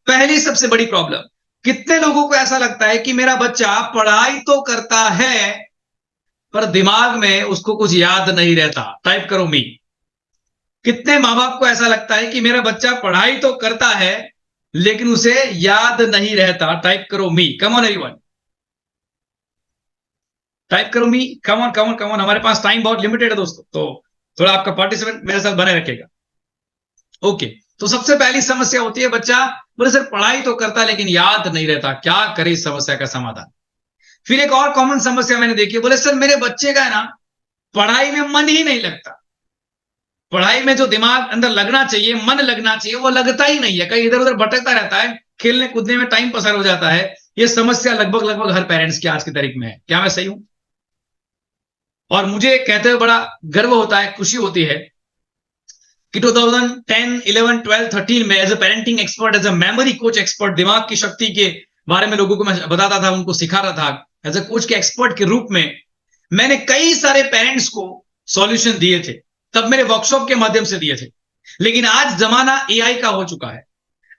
पहली सबसे बड़ी प्रॉब्लम, कितने लोगों को ऐसा लगता है कि मेरा बच्चा पढ़ाई तो करता है पर दिमाग में उसको कुछ याद नहीं रहता? टाइप करो मी। कितने माँ बाप को ऐसा लगता है कि मेरा बच्चा पढ़ाई तो करता है लेकिन उसे याद नहीं रहता? टाइप करो me. Come on everyone, type करो me. Come on come on come on, हमारे पास टाइम बहुत लिमिटेड है दोस्तों, तो थोड़ा आपका पार्टिसिपेंट मेरे साथ बने रखेगा। ओके, तो सबसे पहली समस्या होती है बच्चा बोले सर पढ़ाई तो करता है लेकिन याद नहीं रहता, क्या करे इस समस्या का समाधान? फिर एक और कॉमन समस्या मैंने देखी, बोले सर मेरे बच्चे का है ना पढ़ाई में मन ही नहीं लगता, पढ़ाई में जो दिमाग अंदर लगना चाहिए, मन लगना चाहिए, वो लगता ही नहीं है, कहीं इधर उधर भटकता रहता है, खेलने कूदने में टाइम पसार हो जाता है। ये समस्या लगभग लगभग हर पेरेंट्स की आज की तारीख में है। क्या मैं सही हूं? और मुझे कहते हुए बड़ा गर्व होता है, खुशी होती है कि 2010, 11, 12, 13 में as a parenting expert, as a memory coach expert, दिमाग की शक्ति के बारे में लोगों को मैं बताता था, उनको सिखा रहा था, एज अ कोच के एक्सपर्ट के रूप में मैंने कई सारे पेरेंट्स को सॉल्यूशन दिए थे, तब मेरे वर्कशॉप के माध्यम से दिए थे। लेकिन आज जमाना एआई का हो चुका है,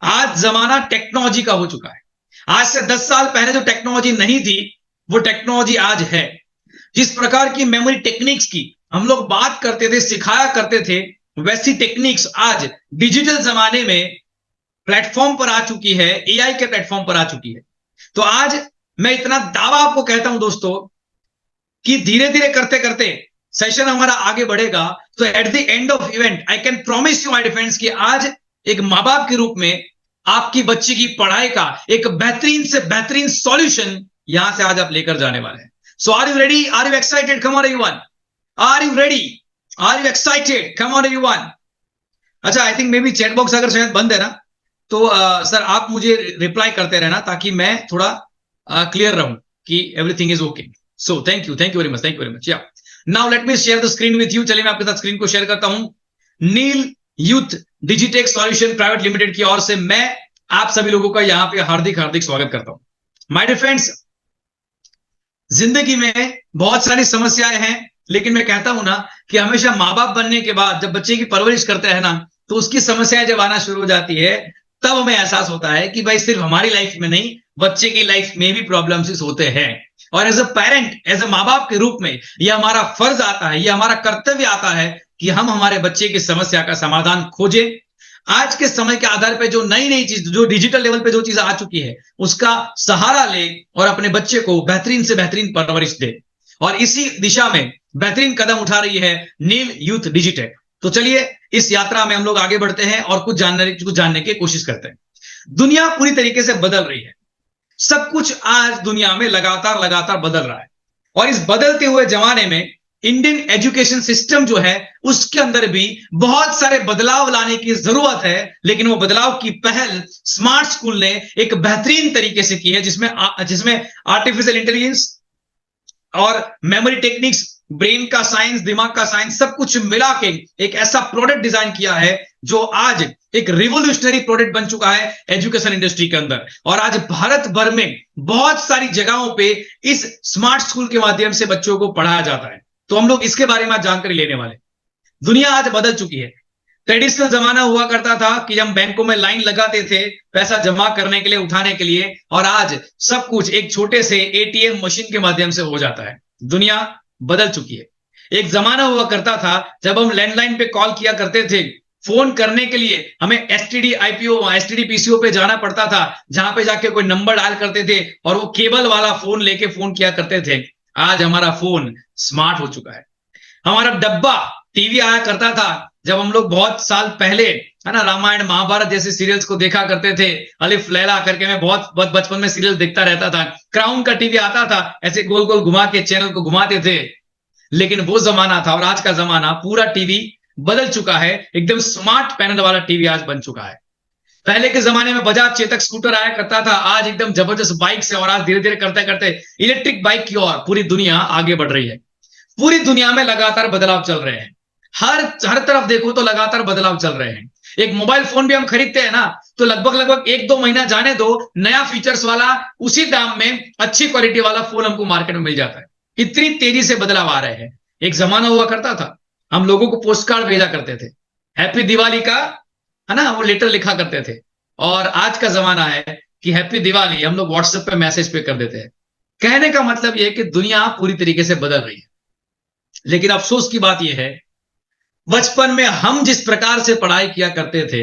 आज जमाना टेक्नोलॉजी का हो चुका है। आज से 10 साल पहले जो टेक्नोलॉजी नहीं थी वो टेक्नोलॉजी आज है। जिस प्रकार की मेमोरी टेक्निक्स की हम लोग बात करते थे, सिखाया करते थे, वैसी टेक्निक्स आज डिजिटल जमाने में प्लेटफॉर्म पर आ चुकी है, एआई के प्लेटफॉर्म पर आ चुकी है। तो आज मैं इतना दावा आपको कहता हूं दोस्तों कि धीरे धीरे करते करते सेशन हमारा आगे बढ़ेगा, तो at the end of event I can promise you my difference कि आज एक मां बाप के रूप में आपकी बच्ची की पढ़ाई का एक बेहतरीन से बेहतरीन सॉल्यूशन यहां से आज आप लेकर जाने वाले हैं। So are you ready? Are you excited? Come on everyone, are you ready? Are you excited? Come on everyone. अच्छा, I think maybe chat box अगर शायद बंद है ना, तो सर आप मुझे रिप्लाई करते रहना ताकि मैं थोड़ा क्लियर रहूं कि everything is okay. So thank you very much, thank you very much. या now let me share the screen with you. चलिए मैं आपके साथ स्क्रीन को शेयर करता हूं। Neel youth Digitech solution private limited की ओर से मैं आप सभी लोगों का यहां पे हार्दिक हार्दिक स्वागत करता हूं। माय डियर फ्रेंड्स, जिंदगी में बहुत सारी समस्याएं हैं, लेकिन मैं कहता हूं ना कि हमेशा मां बाप बनने के बाद जब बच्चे की परवरिश करते हैं ना, तो उसकी समस्याएं जब आना शुरू हो जाती है, तब हमें एहसास होता है कि भाई सिर्फ हमारी लाइफ में नहीं, बच्चे की लाइफ में भी प्रॉब्लम्स होते हैं। और as a parent, as a माँ बाप के रूप में यह हमारा फर्ज आता है, यह हमारा कर्तव्य आता है कि हम हमारे बच्चे की समस्या का समाधान खोजें। आज के समय के आधार पर जो नई नई चीज, जो डिजिटल लेवल पे जो चीज आ चुकी है, उसका सहारा ले और अपने बच्चे को बेहतरीन से बेहतरीन परवरिश दे। और इसी दिशा में बेहतरीन कदम उठा रही है नील यूथ डिजिटेक। तो चलिए इस यात्रा में हम लोग आगे बढ़ते हैं और कुछ जानने की कोशिश करते हैं। दुनिया पूरी तरीके से बदल रही है, सब कुछ आज दुनिया में लगातार लगातार बदल रहा है। और इस बदलते हुए जमाने में इंडियन एजुकेशन सिस्टम जो है, उसके अंदर भी बहुत सारे बदलाव लाने की जरूरत है। लेकिन वो बदलाव की पहल स्मार्ट स्कूल ने एक बेहतरीन तरीके से की है, जिसमें जिसमें आर्टिफिशियल इंटेलिजेंस और मेमोरी टेक्निक्स, ब्रेन का साइंस, दिमाग का साइंस, सब कुछ मिला के एक ऐसा प्रोडक्ट डिजाइन किया है जो आज एक रिवोल्यूशनरी प्रोडक्ट बन चुका है एजुकेशन इंडस्ट्री के अंदर। और आज भारत भर में बहुत सारी जगहों पे इस स्मार्ट स्कूल के माध्यम से बच्चों को पढ़ाया जाता है। तो हम लोग इसके बारे में जानकारी लेने वाले। दुनिया आज बदल चुकी है। ट्रेडिशनल जमाना हुआ करता था कि हम बैंकों में लाइन लगाते थे पैसा जमा करने के लिए, उठाने के लिए, और आज सब कुछ एक छोटे से एटीएम मशीन के माध्यम से हो जाता है। दुनिया बदल चुकी है। एक जमाना हुआ करता था जब हम लैंडलाइन पे कॉल किया करते थे, फोन करने के लिए हमें एसटीडी आईपीओ, एसटीडी पीसीओ पे जाना पड़ता था, जहां पे जाके कोई नंबर डायल करते थे और वो केबल वाला फोन लेके फोन किया करते थे। आज हमारा फोन स्मार्ट हो चुका है। हमारा डब्बा टीवी आया करता था जब हम लोग बहुत साल पहले, है ना, रामायण महाभारत जैसे सीरियल्स को देखा करते थे। अलिफ लैला करके मैं बहुत बहुत बचपन में सीरियल देखता रहता था। क्राउन का टीवी आता था, ऐसे गोल गोल घुमा के चैनल को घुमाते थे। लेकिन वो जमाना था और आज का जमाना, पूरा टीवी बदल चुका है। एकदम स्मार्ट पैनल वाला टीवी आज बन चुका है। पहले के जमाने में बजाज चेतक स्कूटर आया करता था, आज एकदम जबरदस्त बाइक से, और आज धीरे धीरे करते करते इलेक्ट्रिक बाइक की ओर पूरी दुनिया आगे बढ़ रही है। पूरी दुनिया में लगातार बदलाव चल रहे हैं। हर तरफ देखो तो लगातार बदलाव चल रहे हैं। एक मोबाइल फोन भी हम खरीदते हैं ना, तो लगभग लगभग 1-2 महीना जाने दो, नया फीचर्स वाला उसी दाम में अच्छी क्वालिटी वाला फोन हमको मार्केट में मिल जाता है। इतनी तेजी से बदलाव आ रहे हैं। एक जमाना हुआ करता था हम लोगों को पोस्ट कार्ड भेजा करते थे, हैप्पी दिवाली का, है ना, वो लेटर लिखा करते थे। और आज का जमाना है कि हैप्पी दिवाली हम लोग व्हाट्सएप पे मैसेज पे कर देते हैं। कहने का मतलब यह है कि दुनिया पूरी तरीके से बदल रही है। लेकिन अफसोस की बात यह है, बचपन में हम जिस प्रकार से पढ़ाई किया करते थे,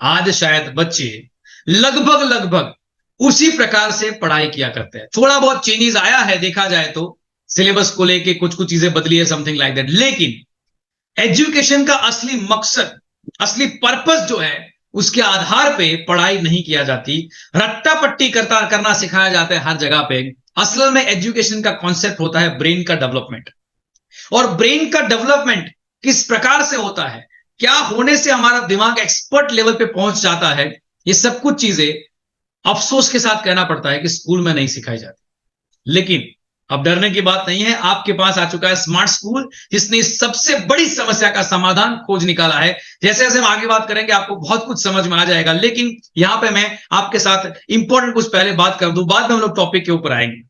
आज शायद बच्चे लगभग लगभग उसी प्रकार से पढ़ाई किया करते हैं। थोड़ा बहुत चेंजेस आया है देखा जाए तो, सिलेबस को लेके कुछ कुछ चीजें बदली है, समथिंग लाइक दैट। लेकिन एजुकेशन का असली मकसद, असली पर्पस जो है, उसके आधार पे पढ़ाई नहीं किया जाती, रट्टा पट्टी करना सिखाया जाता है हर जगह पे। असल में एजुकेशन का कॉन्सेप्ट होता है ब्रेन का डेवलपमेंट। और ब्रेन का डेवलपमेंट किस प्रकार से होता है, क्या होने से हमारा दिमाग एक्सपर्ट लेवल पे पहुंच जाता है, ये सब कुछ चीजें अफसोस के साथ कहना पड़ता है कि स्कूल में नहीं सिखाई जाती। लेकिन अब डरने की बात नहीं है, आपके पास आ चुका है स्मार्ट स्कूल, जिसने इस सबसे बड़ी समस्या का समाधान खोज निकाला है। जैसे जैसे हम आगे बात करेंगे आपको बहुत कुछ समझ में आ जाएगा, लेकिन यहां पे मैं आपके साथ इंपॉर्टेंट कुछ पहले बात कर दूं, बाद में हम लोग टॉपिक के ऊपर आएंगे।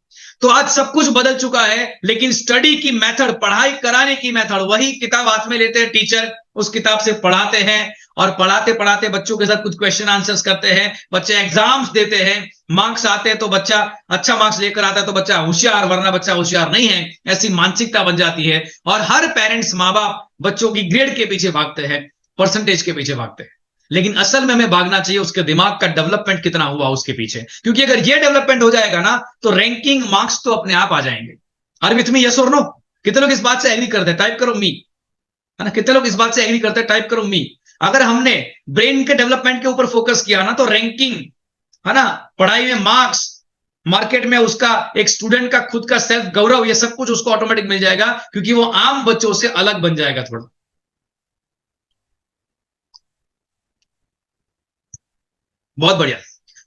तो आज सब कुछ बदल चुका है, लेकिन स्टडी की मेथड, पढ़ाई कराने की मेथड, वही किताब हाथ में लेते हैं टीचर, उस किताब से पढ़ाते हैं, और पढ़ाते पढ़ाते बच्चों के साथ कुछ क्वेश्चन आंसर्स करते हैं, बच्चे एग्जाम्स देते हैं, मार्क्स आते हैं तो बच्चा अच्छा मार्क्स लेकर आता है तो बच्चा होशियार, वरना बच्चा होशियार नहीं है, ऐसी मानसिकता बन जाती है। और हर पेरेंट्स, माँ बाप बच्चों की ग्रेड के पीछे भागते हैं, परसेंटेज के पीछे भागते हैं। लेकिन असल में हमें भागना चाहिए उसके दिमाग का डेवलपमेंट कितना हुआ उसके पीछे, क्योंकि अगर ये डेवलपमेंट हो जाएगा ना, तो रैंकिंग मार्क्स तो अपने आप आ जाएंगे। आर विथ मी, यस और नो? कितने लोग इस बात से एग्री करते हैं? टाइप करो मी, है ना? कितने लोग इस बात से एग्री करते हैं? टाइप करो मी। अगर हमने ब्रेन के डेवलपमेंट के ऊपर फोकस किया ना, तो रैंकिंग, है ना, पढ़ाई में मार्क्स, मार्केट में उसका एक स्टूडेंट का खुद का सेल्फ गौरव, ये सब कुछ उसको ऑटोमेटिक मिल जाएगा, क्योंकि वो आम बच्चों से अलग बन जाएगा थोड़ा। बहुत बढ़िया।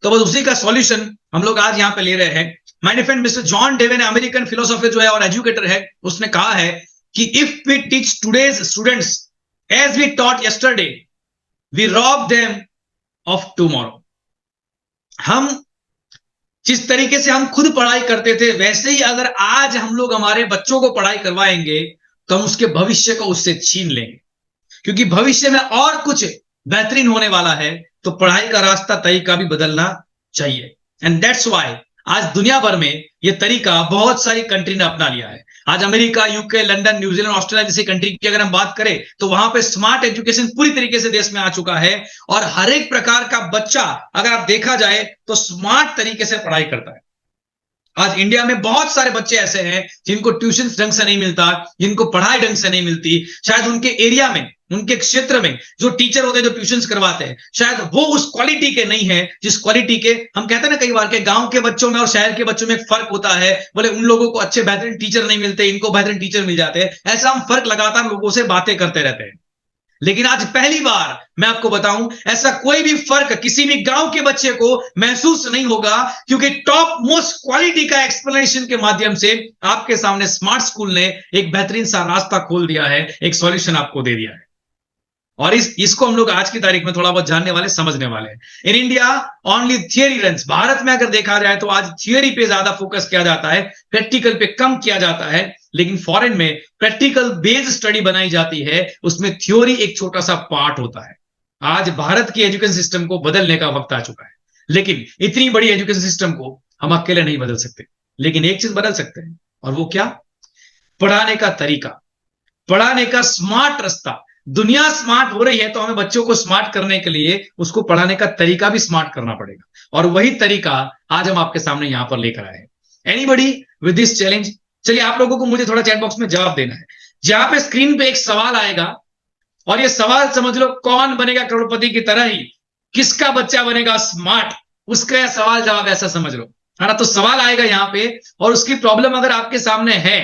तो बस उसी का सॉल्यूशन हम लोग आज यहां पे ले रहे हैं। My friend mister John Devon, American philosopher जो है और एजुकेटर है, उसने कहा है कि if we teach today's students as we taught yesterday, we rob them of tomorrow. हम जिस तरीके से हम खुद पढ़ाई करते थे, वैसे ही अगर आज हम लोग हमारे बच्चों को पढ़ाई करवाएंगे, तो हम उसके भविष्य को उससे छीन लेंगे, क्योंकि भविष्य में और कुछ बेहतरीन होने वाला है। तो पढ़ाई का रास्ता, तरीका भी बदलना चाहिए। एंड दैट्स वाई आज दुनिया भर में यह तरीका बहुत सारी कंट्री ने अपना लिया है। आज America, UK, London, New Zealand, Australia जैसी कंट्री की अगर हम बात करें, तो वहां पे स्मार्ट एजुकेशन पूरी तरीके से देश में आ चुका है, और हर एक प्रकार का बच्चा, अगर आप देखा जाए तो स्मार्ट तरीके से पढ़ाई करता है। आज इंडिया में बहुत सारे बच्चे ऐसे हैं जिनको ट्यूशन ढंग से नहीं मिलता, जिनको पढ़ाई ढंग से नहीं मिलती। शायद उनके एरिया में, उनके क्षेत्र में जो टीचर होते हैं, जो ट्यूशंस करवाते हैं, शायद वो उस क्वालिटी के नहीं है जिस क्वालिटी के हम कहते हैं ना कई बार के गांव के बच्चों में और शहर के बच्चों में एक फर्क होता है। बोले उन लोगों को अच्छे बेहतरीन टीचर नहीं मिलते, इनको बेहतरीन टीचर मिल जाते हैं। ऐसा हम फर्क लगातार लोगों से बातें करते रहते हैं। लेकिन आज पहली बार मैं आपको बताऊं, ऐसा कोई भी फर्क किसी भी गांव के बच्चे को महसूस नहीं होगा, क्योंकि टॉप मोस्ट क्वालिटी का एक्सप्लेनेशन के माध्यम से आपके सामने स्मार्ट स्कूल ने एक बेहतरीन सा रास्ता खोल दिया है, एक सॉल्यूशन आपको दे दिया है। और इसको हम लोग आज की तारीख में थोड़ा बहुत जानने वाले, समझने वाले हैं। In India only theory runs. Bharat में अगर देखा जाए तो आज थियरी पे ज्यादा फोकस किया जाता है, प्रैक्टिकल पे कम किया जाता है। लेकिन फॉरेन में प्रैक्टिकल बेस्ड स्टडी बनाई जाती है, उसमें थ्योरी एक छोटा सा पार्ट होता है। आज भारत की एजुकेशन सिस्टम को बदलने का वक्त आ चुका है, लेकिन इतनी बड़ी एजुकेशन सिस्टम को हम अकेले नहीं बदल सकते। लेकिन एक चीज बदल सकते हैं, और वो क्या? पढ़ाने का तरीका, पढ़ाने का स्मार्ट रास्ता। दुनिया स्मार्ट हो रही है, तो हमें बच्चों को स्मार्ट करने के लिए उसको पढ़ाने का तरीका भी स्मार्ट करना पड़ेगा, और वही तरीका आज हम आपके सामने यहां पर लेकर आए हैं। Anybody with this challenge? चलिए, आप लोगों को मुझे थोड़ा चैट बॉक्स में जवाब देना है। जहां पे स्क्रीन पे एक सवाल आएगा, और ये सवाल समझ लो, कौन बनेगा करोड़पति की तरह ही, किसका बच्चा बनेगा स्मार्ट, उसका यह सवाल जवाब ऐसा समझ लो, है ना? तो सवाल आएगा यहां पे, और उसकी प्रॉब्लम अगर आपके सामने है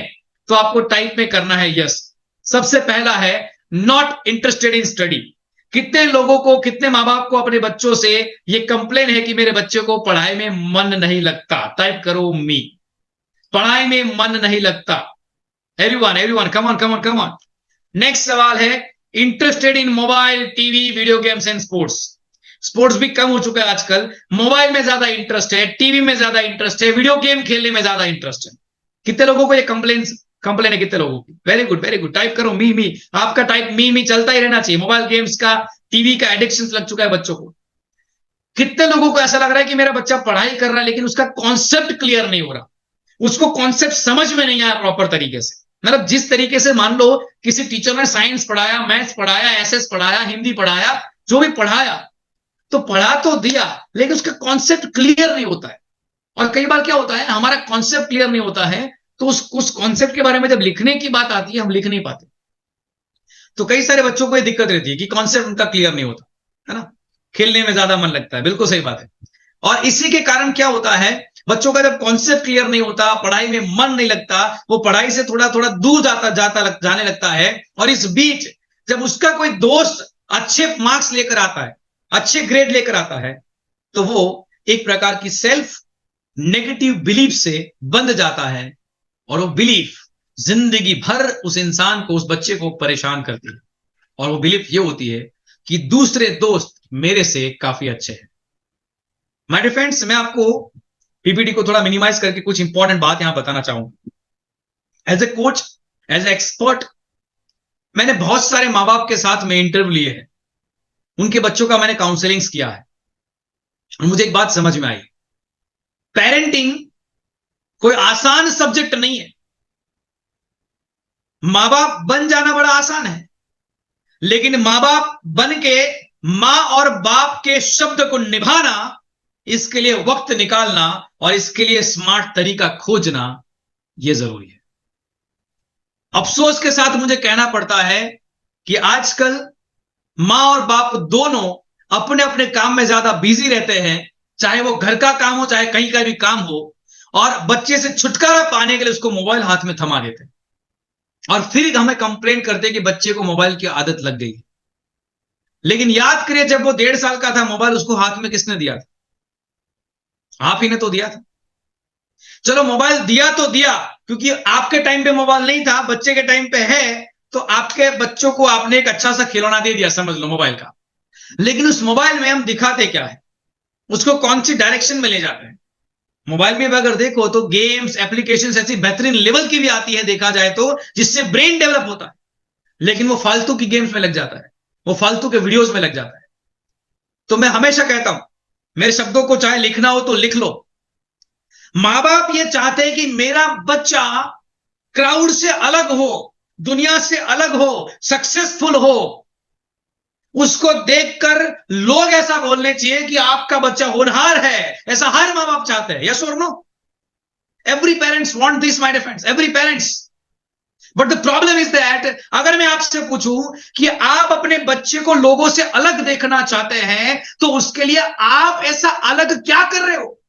तो आपको टाइप में करना है यस। सबसे पहला है नॉट इंटरेस्टेड इन स्टडी। कितने लोगों को, कितने माँ बाप को अपने बच्चों से ये कंप्लेन है कि मेरे बच्चे को पढ़ाई में मन नहीं लगता? टाइप करो मी। पढ़ाई में मन नहीं लगता। Everyone, everyone, come on, come on, come on. Next सवाल है interested in mobile, TV, video games and sports. Sports भी कम हो चुका है आजकल, मोबाइल में ज्यादा इंटरेस्ट है, टीवी में ज्यादा इंटरेस्ट है, वीडियो गेम खेलने में ज्यादा इंटरेस्ट है। कितने लोगों को ये कंप्लेन है? कितने लोगों की? Very good, very good. Type करो मी। आपका टाइप मी चलता ही रहना चाहिए। मोबाइल गेम्स का, टीवी का एडिक्शन लग चुका है बच्चों को। कितने लोगों को ऐसा लग रहा है कि मेरा बच्चा पढ़ाई कर रहा है लेकिन उसका कॉन्सेप्ट क्लियर नहीं हो रहा, उसको कॉन्सेप्ट समझ में नहीं आया प्रॉपर तरीके से। मतलब जिस तरीके से मान लो किसी टीचर ने साइंस पढ़ाया, मैथ्स पढ़ाया, एसएस पढ़ाया, हिंदी पढ़ाया, जो भी पढ़ाया, तो पढ़ा तो दिया लेकिन उसका कॉन्सेप्ट क्लियर नहीं होता है। और कई बार क्या होता है, हमारा कॉन्सेप्ट क्लियर नहीं होता है, तो उस कॉन्सेप्ट के बारे में जब लिखने की बात आती है हम लिख नहीं पाते। तो कई सारे बच्चों को ये दिक्कत रहती है कि कॉन्सेप्ट उनका क्लियर नहीं होता है ना, खेलने में ज्यादा मन लगता है, बिल्कुल सही बात है। और इसी के कारण क्या होता है, बच्चों का जब कॉन्सेप्ट क्लियर नहीं होता, पढ़ाई में मन नहीं लगता, वो पढ़ाई से थोड़ा थोड़ा दूर जाने लगता है। और इस बीच जब उसका कोई दोस्त अच्छे मार्क्स लेकर आता है, अच्छे ग्रेड लेकर आता है, तो वो एक प्रकार की सेल्फ नेगेटिव बिलीफ से बंध जाता है, और वो बिलीफ जिंदगी भर उस इंसान को, उस बच्चे को परेशान करती है। और वो बिलीफ ये होती है कि दूसरे दोस्त मेरे से काफी अच्छे हैं। माय डियर फ्रेंड्स, मैं आपको पीपीटी को थोड़ा मिनिमाइज करके कुछ इंपॉर्टेंट बात यहां बताना चाहूंगा। As a coach, as a expert, मैंने बहुत सारे मां बाप के साथ में इंटरव्यू लिए हैं, उनके बच्चों का मैंने काउंसलिंग किया है, और मुझे एक बात समझ में आई, पेरेंटिंग कोई आसान सब्जेक्ट नहीं है। मां बाप बन जाना बड़ा आसान है, लेकिन मां बाप बन के मां और बाप के शब्द को निभाना, इसके लिए वक्त निकालना और इसके लिए स्मार्ट तरीका खोजना, यह जरूरी है। अफसोस के साथ मुझे कहना पड़ता है कि आजकल मां और बाप दोनों अपने अपने काम में ज्यादा बिजी रहते हैं, चाहे वो घर का काम हो चाहे कहीं का भी काम हो, और बच्चे से छुटकारा पाने के लिए उसको मोबाइल हाथ में थमा देते हैं, और फिर हमें कंप्लेन करते हैं कि बच्चे को मोबाइल की आदत लग गई। लेकिन याद करिए, जब वो 1.5 साल का था, मोबाइल उसको हाथ में किसने दिया था? आप ही ने तो दिया था। चलो मोबाइल दिया तो दिया, क्योंकि आपके टाइम पे मोबाइल नहीं था, बच्चे के टाइम पे है, तो आपके बच्चों को आपने एक अच्छा सा खिलौना दे दिया, समझ लो मोबाइल का। लेकिन उस मोबाइल में हम दिखाते क्या है, उसको कौन सी डायरेक्शन में ले जाते हैं। मोबाइल में अगर देखो तो गेम्स, एप्लीकेशंस ऐसी बेहतरीन लेवल की भी आती है देखा जाए तो, जिससे ब्रेन डेवलप होता है, लेकिन वो फालतू की गेम्स में लग जाता है, वो फालतू के वीडियोस में लग जाता है। तो मैं हमेशा कहता हूं, मेरे शब्दों को चाहे लिखना हो तो लिख लो। मां बाप ये चाहते हैं कि मेरा बच्चा क्राउड से अलग हो, दुनिया से अलग हो, सक्सेसफुल हो, उसको देखकर लोग ऐसा बोलने चाहिए कि आपका बच्चा होनहार है। ऐसा हर मां बाप चाहते हैं, यस और no? Every parents want this my dear friends, every parents. But the problem is that, अगर मैं आपसे पूछूं कि आप अपने बच्चे को लोगों से अलग देखना चाहते हैं, तो उसके लिए आप ऐसा अलग क्या कर रहे हो?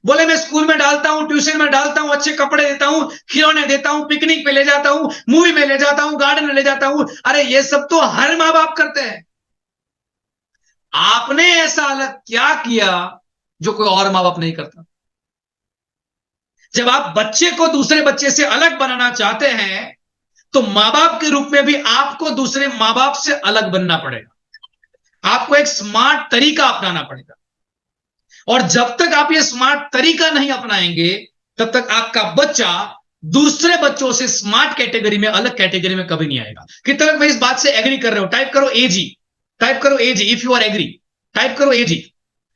बोले मैं स्कूल में डालता हूं, ट्यूशन में डालता हूं, अच्छे कपड़े देता हूं, खिलौने देता हूं, पिकनिक पे ले जाता हूं, मूवी में ले जाता हूं, गार्डन में ले जाता हूं। अरे ये सब तो हर मां बाप करते हैं। आपने ऐसा अलग क्या किया जो कोई और मां बाप नहीं करता? जब आप बच्चे को दूसरे बच्चे से अलग बनाना चाहते हैं, तो मां बाप के रूप में भी आपको दूसरे मां बाप से अलग बनना पड़ेगा। आपको एक स्मार्ट तरीका अपनाना पड़ेगा, और जब तक आप ये स्मार्ट तरीका नहीं अपनाएंगे, तब तक आपका बच्चा दूसरे बच्चों से स्मार्ट कैटेगरी में, अलग कैटेगरी में कभी नहीं आएगा। कितने लोग मैं इस बात से एग्री कर रहे हो? टाइप करो एजी, टाइप करो AG if you are agree, type करो एजी।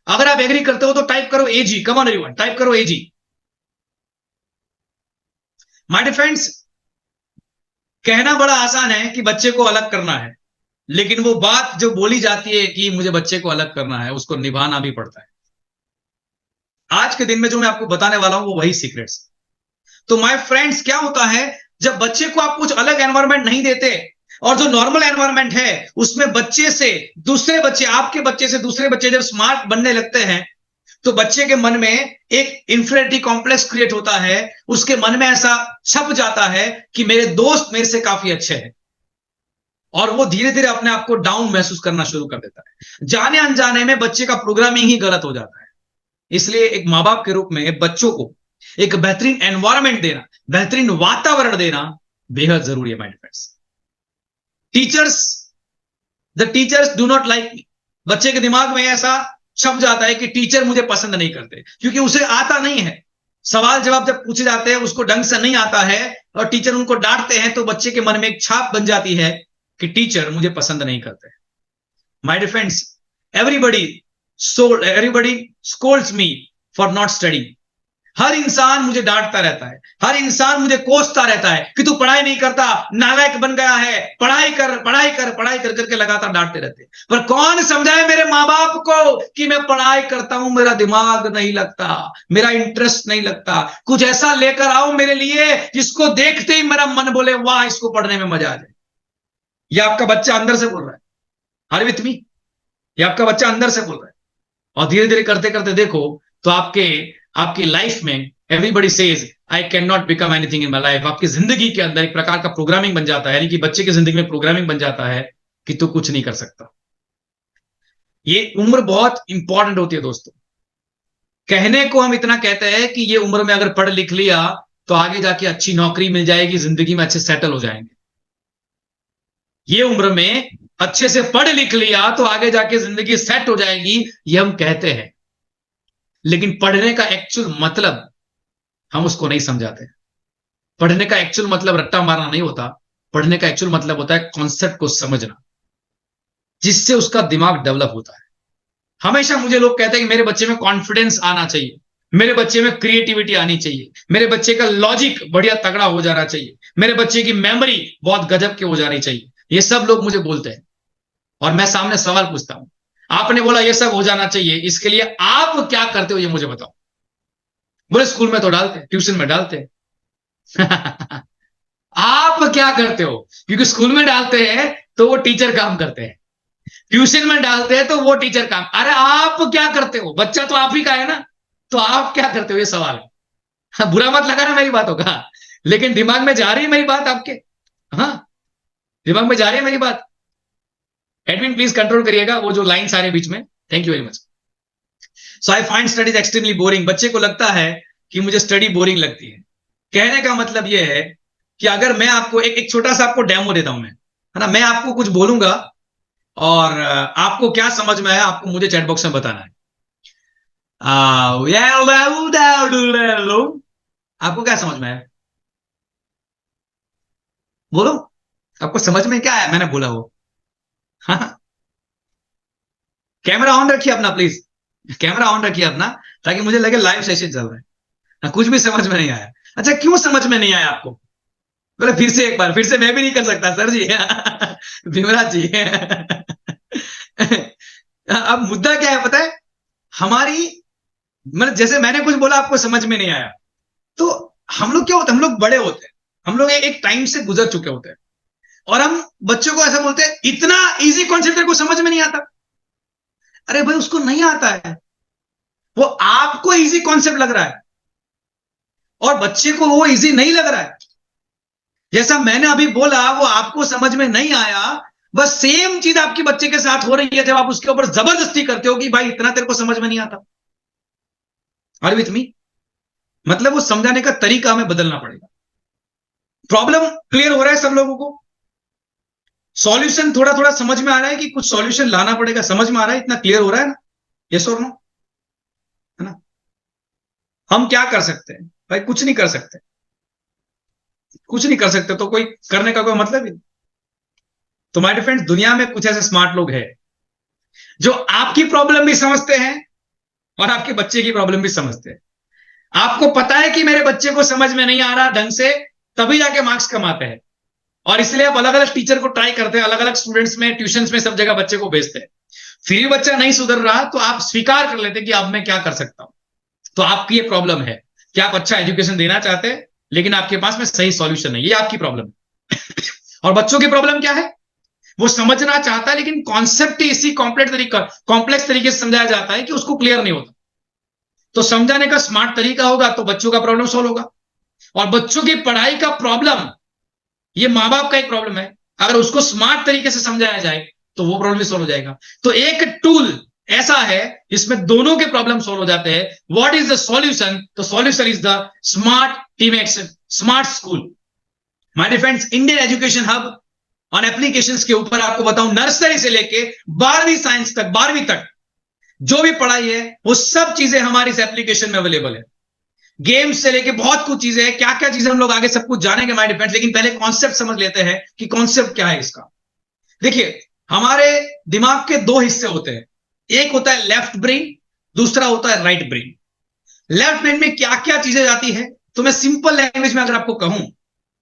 अगर आप एग्री करते हो तो टाइप करो एजी, कम ऑन एवरीवन, टाइप करो एजी। माय डियर फ्रेंड्स, कहना बड़ा आसान है कि बच्चे को अलग करना है, लेकिन वो बात जो बोली जाती है कि मुझे बच्चे को अलग करना है, उसको निभाना भी पड़ता है। आज के दिन में जो मैं आपको बताने वाला हूं वो वही सीक्रेट्स। तो माय फ्रेंड्स, क्या होता है जब बच्चे को आप कुछ अलग एनवायरनमेंट नहीं देते, और जो नॉर्मल एनवायरनमेंट है उसमें बच्चे से दूसरे बच्चे, आपके बच्चे से दूसरे बच्चे जब स्मार्ट बनने लगते हैं, तो बच्चे के मन में एक इंफीरियरिटी कॉम्प्लेक्स क्रिएट होता है। उसके मन में ऐसा छप जाता है कि मेरे दोस्त मेरे से काफी अच्छे हैं, और वो धीरे धीरे अपने आप को डाउन महसूस करना शुरू कर देता है। जाने अनजाने में बच्चे का प्रोग्रामिंग ही गलत हो जाता है। इसलिए एक मां बाप के रूप में बच्चों को एक बेहतरीन एनवायरनमेंट देना, बेहतरीन वातावरण देना बेहद जरूरी है my friends. Teachers, the teachers do not like me. बच्चे के दिमाग में ऐसा छप जाता है कि टीचर मुझे पसंद नहीं करते, क्योंकि उसे आता नहीं है। सवाल जवाब जब पूछे जाते हैं उसको ढंग से नहीं आता है, और टीचर उनको डांटते हैं, तो बच्चे के मन में एक छाप बन जाती है कि टीचर मुझे पसंद नहीं करते। My dear friends, everybody everybody scolds me for not study. हर इंसान मुझे डांटता रहता है, हर इंसान मुझे कोसता रहता है कि तू पढ़ाई नहीं करता, नालायक बन गया है, पढ़ाई कर पढ़ाई कर पढ़ाई कर करके लगातार डांटते रहते। पर कौन समझाए मेरे माँ बाप को कि मैं पढ़ाई करता हूं, मेरा दिमाग नहीं लगता, मेरा इंटरेस्ट नहीं लगता। कुछ ऐसा लेकर आओ मेरे लिए जिसको देखते ही मेरा मन बोले वाह इसको पढ़ने में मजा आ जाए। ये आपका बच्चा अंदर से बोल रहा है, आर विथ मी? ये आपका बच्चा अंदर से बोल रहा है। और धीरे धीरे करते करते देखो तो आपकी लाइफ में everybody says I can not become anything in my life. आपकी जिंदगी के अंदर एक प्रकार का प्रोग्रामिंग बन जाता है, यानी कि बच्चे की जिंदगी में प्रोग्रामिंग बन जाता है कि तू कुछ नहीं कर सकता। ये उम्र बहुत इंपॉर्टेंट होती है दोस्तों। कहने को हम इतना कहते हैं कि ये उम्र में अगर पढ़ लिख लिया तो आगे जाके अच्छी नौकरी मिल जाएगी, जिंदगी में अच्छे सेटल हो जाएंगे। ये उम्र में अच्छे से पढ़ लिख लिया तो आगे जाके जिंदगी सेट हो जाएगी, ये हम कहते हैं। लेकिन पढ़ने का एक्चुअल मतलब हम उसको नहीं समझाते। पढ़ने का एक्चुअल मतलब रट्टा मारना नहीं होता। पढ़ने का एक्चुअल मतलब होता है कॉन्सेप्ट को समझना, जिससे उसका दिमाग डेवलप होता है। हमेशा मुझे लोग कहते हैं कि मेरे बच्चे में कॉन्फिडेंस आना चाहिए, मेरे बच्चे में क्रिएटिविटी आनी चाहिए, मेरे बच्चे का लॉजिक बढ़िया तगड़ा हो जाना चाहिए, मेरे बच्चे की मेमोरी बहुत गजब की हो जानी चाहिए। ये सब लोग मुझे बोलते हैं और मैं सामने सवाल पूछता हूं, आपने बोला ये सब हो जाना चाहिए, इसके लिए आप क्या करते हो ये मुझे बताओ। बोले स्कूल में तो डालते, ट्यूशन में डालते। आप क्या करते हो? क्योंकि स्कूल में डालते हैं तो वो टीचर काम करते हैं, ट्यूशन में डालते हैं तो वो टीचर काम। अरे आप क्या करते हो? बच्चा तो आप ही का है ना, तो आप क्या करते हो ये सवाल है। हाँ, बुरा मत लगा ना मेरी बातों का, लेकिन दिमाग में जा रही है मेरी बात आपके। हाँ, दिमाग में जा रही है मेरी बात। एडमिन प्लीज कंट्रोल करिएगा वो जो लाइन सारे बीच में। Thank you very much. So I find studies extremely boring. बच्चे को लगता है कि मुझे स्टडी बोरिंग लगती है। कहने का मतलब यह है कि अगर मैं आपको एक छोटा सा आपको डेमो देता हूं मैं, है ना, मैं आपको कुछ बोलूंगा और आपको क्या समझ में आया आपको मुझे चैट बॉक्स में बताना है। आपको क्या समझ में आया? बोलो, आपको समझ में क्या आया मैंने बोला वो? हाँ, कैमरा ऑन रखिए अपना प्लीज, कैमरा ऑन रखिए अपना, ताकि मुझे लगे लाइव सेशन चल रहा है। ना, कुछ भी समझ में नहीं आया। अच्छा, क्यों समझ में नहीं आया आपको? बोले फिर से एक बार, फिर से मैं भी नहीं कर सकता सर जी। भीमराज जी। अब मुद्दा क्या है पता है? हमारी मतलब जैसे मैंने कुछ बोला आपको समझ में नहीं आया, तो हम लोग क्या होते हैं, हम लोग बड़े होते हैं, हम लोग एक टाइम से गुजर चुके होते हैं और हम बच्चों को ऐसा बोलते हैं इतना इजी कॉन्सेप्ट को समझ में नहीं आता। अरे भाई उसको नहीं आता है, वो आपको इजी कॉन्सेप्ट लग रहा है और बच्चे को वो इजी नहीं लग रहा है। जैसा मैंने अभी बोला वो आपको समझ में नहीं आया, बस सेम चीज आपके बच्चे के साथ हो रही है जब आप उसके ऊपर जबरदस्ती करते हो कि भाई इतना तेरे को समझ में नहीं आता। Are with me? मतलब वो समझाने का तरीका हमें बदलना पड़ेगा। प्रॉब्लम क्लियर हो रहा है सब लोगों को? सॉल्यूशन थोड़ा थोड़ा समझ में आ रहा है कि कुछ सॉल्यूशन लाना पड़ेगा, समझ में आ रहा है? इतना क्लियर हो रहा है ना? यस और नो? है ना? हम क्या कर सकते हैं भाई? कुछ नहीं कर सकते, कुछ नहीं कर सकते तो कोई करने का कोई मतलब ही नहीं। तो माय डियर फ्रेंड्स, दुनिया में कुछ ऐसे स्मार्ट लोग हैं जो आपकी प्रॉब्लम भी समझते हैं और आपके बच्चे की प्रॉब्लम भी समझते हैं। आपको पता है कि मेरे बच्चे को समझ में नहीं आ रहा ढंग से, तभी जाके मार्क्स कमाते हैं और इसलिए आप अलग अलग टीचर को ट्राई करते हैं, अलग अलग स्टूडेंट्स में, ट्यूशंस में, सब जगह बच्चे को भेजते हैं। फिर भी बच्चा नहीं सुधर रहा तो आप स्वीकार कर लेते कि अब मैं क्या कर सकता हूं। तो आपकी ये प्रॉब्लम है कि आप अच्छा एजुकेशन देना चाहते हैं लेकिन आपके पास में सही सॉल्यूशन नहीं, ये आपकी प्रॉब्लम है। और बच्चों की प्रॉब्लम क्या है? वो समझना चाहता है लेकिन कॉन्सेप्ट ही इसी कॉम्प्लेक्स तरीके से समझाया जाता है कि उसको क्लियर नहीं होता। तो समझाने का स्मार्ट तरीका होगा तो बच्चों का प्रॉब्लम सॉल्व होगा। और बच्चों की पढ़ाई का प्रॉब्लम ये माँ बाप का एक प्रॉब्लम है, अगर उसको स्मार्ट तरीके से समझाया जाए तो वो प्रॉब्लम भी सॉल्व हो जाएगा। तो एक टूल ऐसा है जिसमें दोनों के प्रॉब्लम सॉल्व हो जाते हैं। What is the solution? The solution is the smart team action, smart school. My dear friends, Indian education hub on applications के ऊपर आपको बताऊं, नर्सरी से लेके 12वीं साइंस तक, 12वीं तक जो भी पढ़ाई है वो सब चीजें हमारी इस एप्लीकेशन में अवेलेबल है। गेम्स से लेके बहुत कुछ चीजें हैं, क्या क्या चीजें हम लोग आगे सब कुछ जानेंगे माय डियर फ्रेंड्स, लेकिन पहले कॉन्सेप्ट समझ लेते हैं कि कॉन्सेप्ट क्या है इसका। देखिए, हमारे दिमाग के दो हिस्से होते हैं, एक होता है लेफ्ट ब्रेन, दूसरा होता है राइट ब्रेन। लेफ्ट ब्रेन में क्या क्या चीजें जाती है, तो मैं सिंपल लैंग्वेज में अगर आपको कहूं,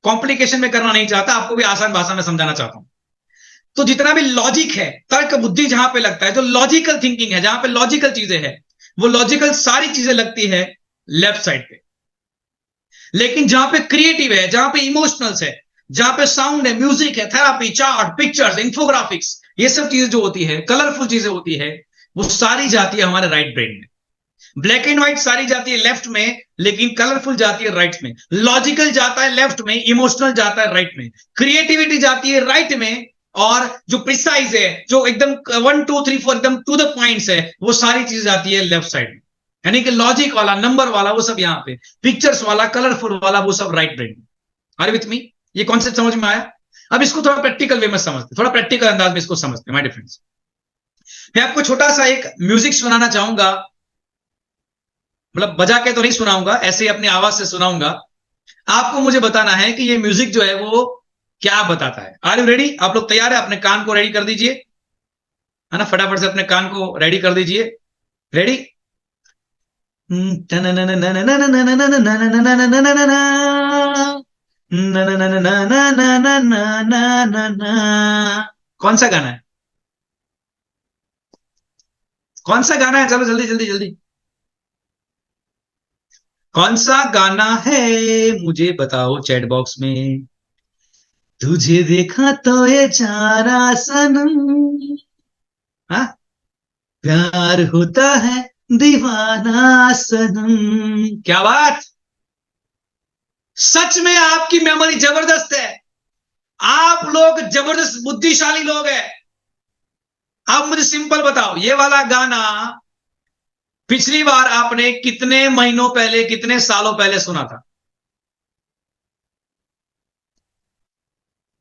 कॉम्प्लिकेशन में करना नहीं चाहता, आपको भी आसान भाषा में समझाना चाहता हूं। तो जितना भी लॉजिक है, तर्क बुद्धि जहां पे लगता है, जो लॉजिकल थिंकिंग है, जहां पे लॉजिकल चीजें हैं, वो लॉजिकल सारी चीजें लगती है लेफ्ट साइड पे। लेकिन जहां पे क्रिएटिव है, जहां पे इमोशनल्स है, जहां पे साउंड है, म्यूजिक है, थेरापी, चार्ट, पिक्चर्स, इंफोग्राफिक्स, ये सब चीजें जो होती है, कलरफुल चीजें होती है, वो सारी जाती है हमारे राइट ब्रेन में। ब्लैक एंड व्हाइट सारी जाती है लेफ्ट में, लेकिन कलरफुल जाती है राइट में। लॉजिकल जाता है लेफ्ट में, इमोशनल जाता है राइट में, क्रिएटिविटी जाती है राइट में, और जो प्रिसाइज है, जो एकदम 1 2 3 4 एकदम टू द पॉइंट्स है, वो सारी चीज जाती है लेफ्ट साइड में। यानी कि लॉजिक वाला, नंबर वाला, वो सब यहां पे, पिक्चर्स वाला, कलरफुल वाला, वो सब राइट ब्रेन में। Are with me? ये कॉन्सेप्ट समझ में आया? अब इसको थोड़ा प्रैक्टिकल वे में समझते, थोड़ा प्रैक्टिकल अंदाज में इसको समझते, माय डिफरेंस। मैं आपको छोटा सा एक म्यूजिक सुनाना चाहूंगा, मतलब बजा के तो नहीं सुनाऊंगा, ऐसे ही अपनी आवाज से सुनाऊंगा। आपको मुझे बताना है कि ये म्यूजिक जो है वो क्या बताता है। Are you ready? आप लोग तैयार है? अपने कान को रेडी कर दीजिए, है ना, फटाफट से अपने कान को रेडी कर दीजिए। रेडी? कौन सा गाना है? कौन सा गाना है? चलो जल्दी जल्दी जल्दी, कौन सा गाना है मुझे बताओ चैट बॉक्स में। तुझे देखा तो ये जाना सनम, हाँ, प्यार होता है दीवाना सनम। क्या बात! सच में आपकी मेमोरी जबरदस्त है, आप लोग जबरदस्त बुद्धिशाली लोग हैं। आप मुझे सिंपल बताओ, ये वाला गाना पिछली बार आपने कितने महीनों पहले, कितने सालों पहले सुना था?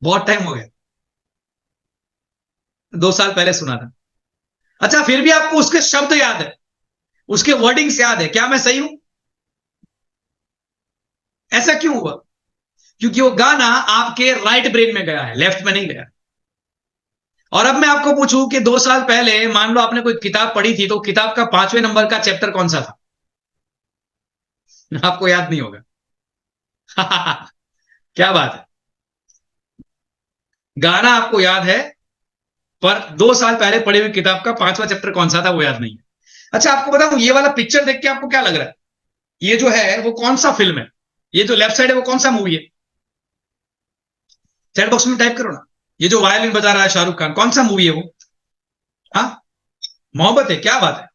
बहुत टाइम हो गया, 2 साल पहले सुना था। अच्छा, फिर भी आपको उसके शब्द याद है, उसके वर्डिंग्स याद है, क्या मैं सही हूं? ऐसा क्यों हुआ? क्योंकि वो गाना आपके राइट ब्रेन में गया है, लेफ्ट में नहीं गया। और अब मैं आपको पूछूं कि 2 साल पहले मान लो आपने कोई किताब पढ़ी थी, तो किताब का 5वें नंबर का चैप्टर कौन सा था? आपको याद नहीं होगा। क्या बात है! गाना आपको याद है, पर 2 साल पहले पढ़ी हुई किताब का 5वां चैप्टर कौन सा था वो याद नहीं है। अच्छा, आपको बताऊं, ये वाला पिक्चर देख के आपको क्या लग रहा है? ये जो है वो कौन सा फिल्म है? ये जो लेफ्ट साइड है वो कौन सा मूवी है? चैट बॉक्स में टाइप करो ना। ये जो वायलिन बजा रहा है शाहरुख खान, कौन सा मूवी है वो? हाँ, मोहब्बत है। क्या बात है!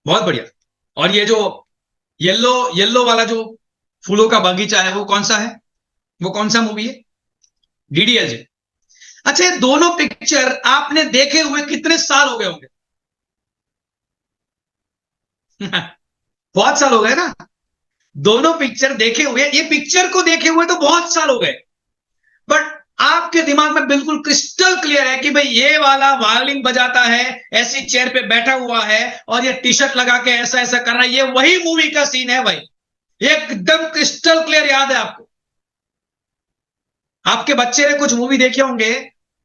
बहुत बढ़िया। और ये जो येलो येलो वाला जो फूलों का बगीचा है, वो कौन सा है? वो कौन सा मूवी है? डीडीएलजे। अच्छा, ये दोनों पिक्चर आपने देखे हुए कितने साल हो गए होंगे? बहुत साल हो गए ना। दोनों पिक्चर देखे हुए, ये पिक्चर को देखे हुए तो बहुत साल हो गए, बट आपके दिमाग में बिल्कुल क्रिस्टल क्लियर है कि भाई ये वाला वायलिन बजाता है, ऐसी चेयर पे बैठा हुआ है, और ये टी शर्ट लगा के ऐसा ऐसा कर रहा है, ये वही मूवी का सीन है भाई। एकदम क्रिस्टल क्लियर याद है आपको। आपके बच्चे ने कुछ मूवी देखे होंगे,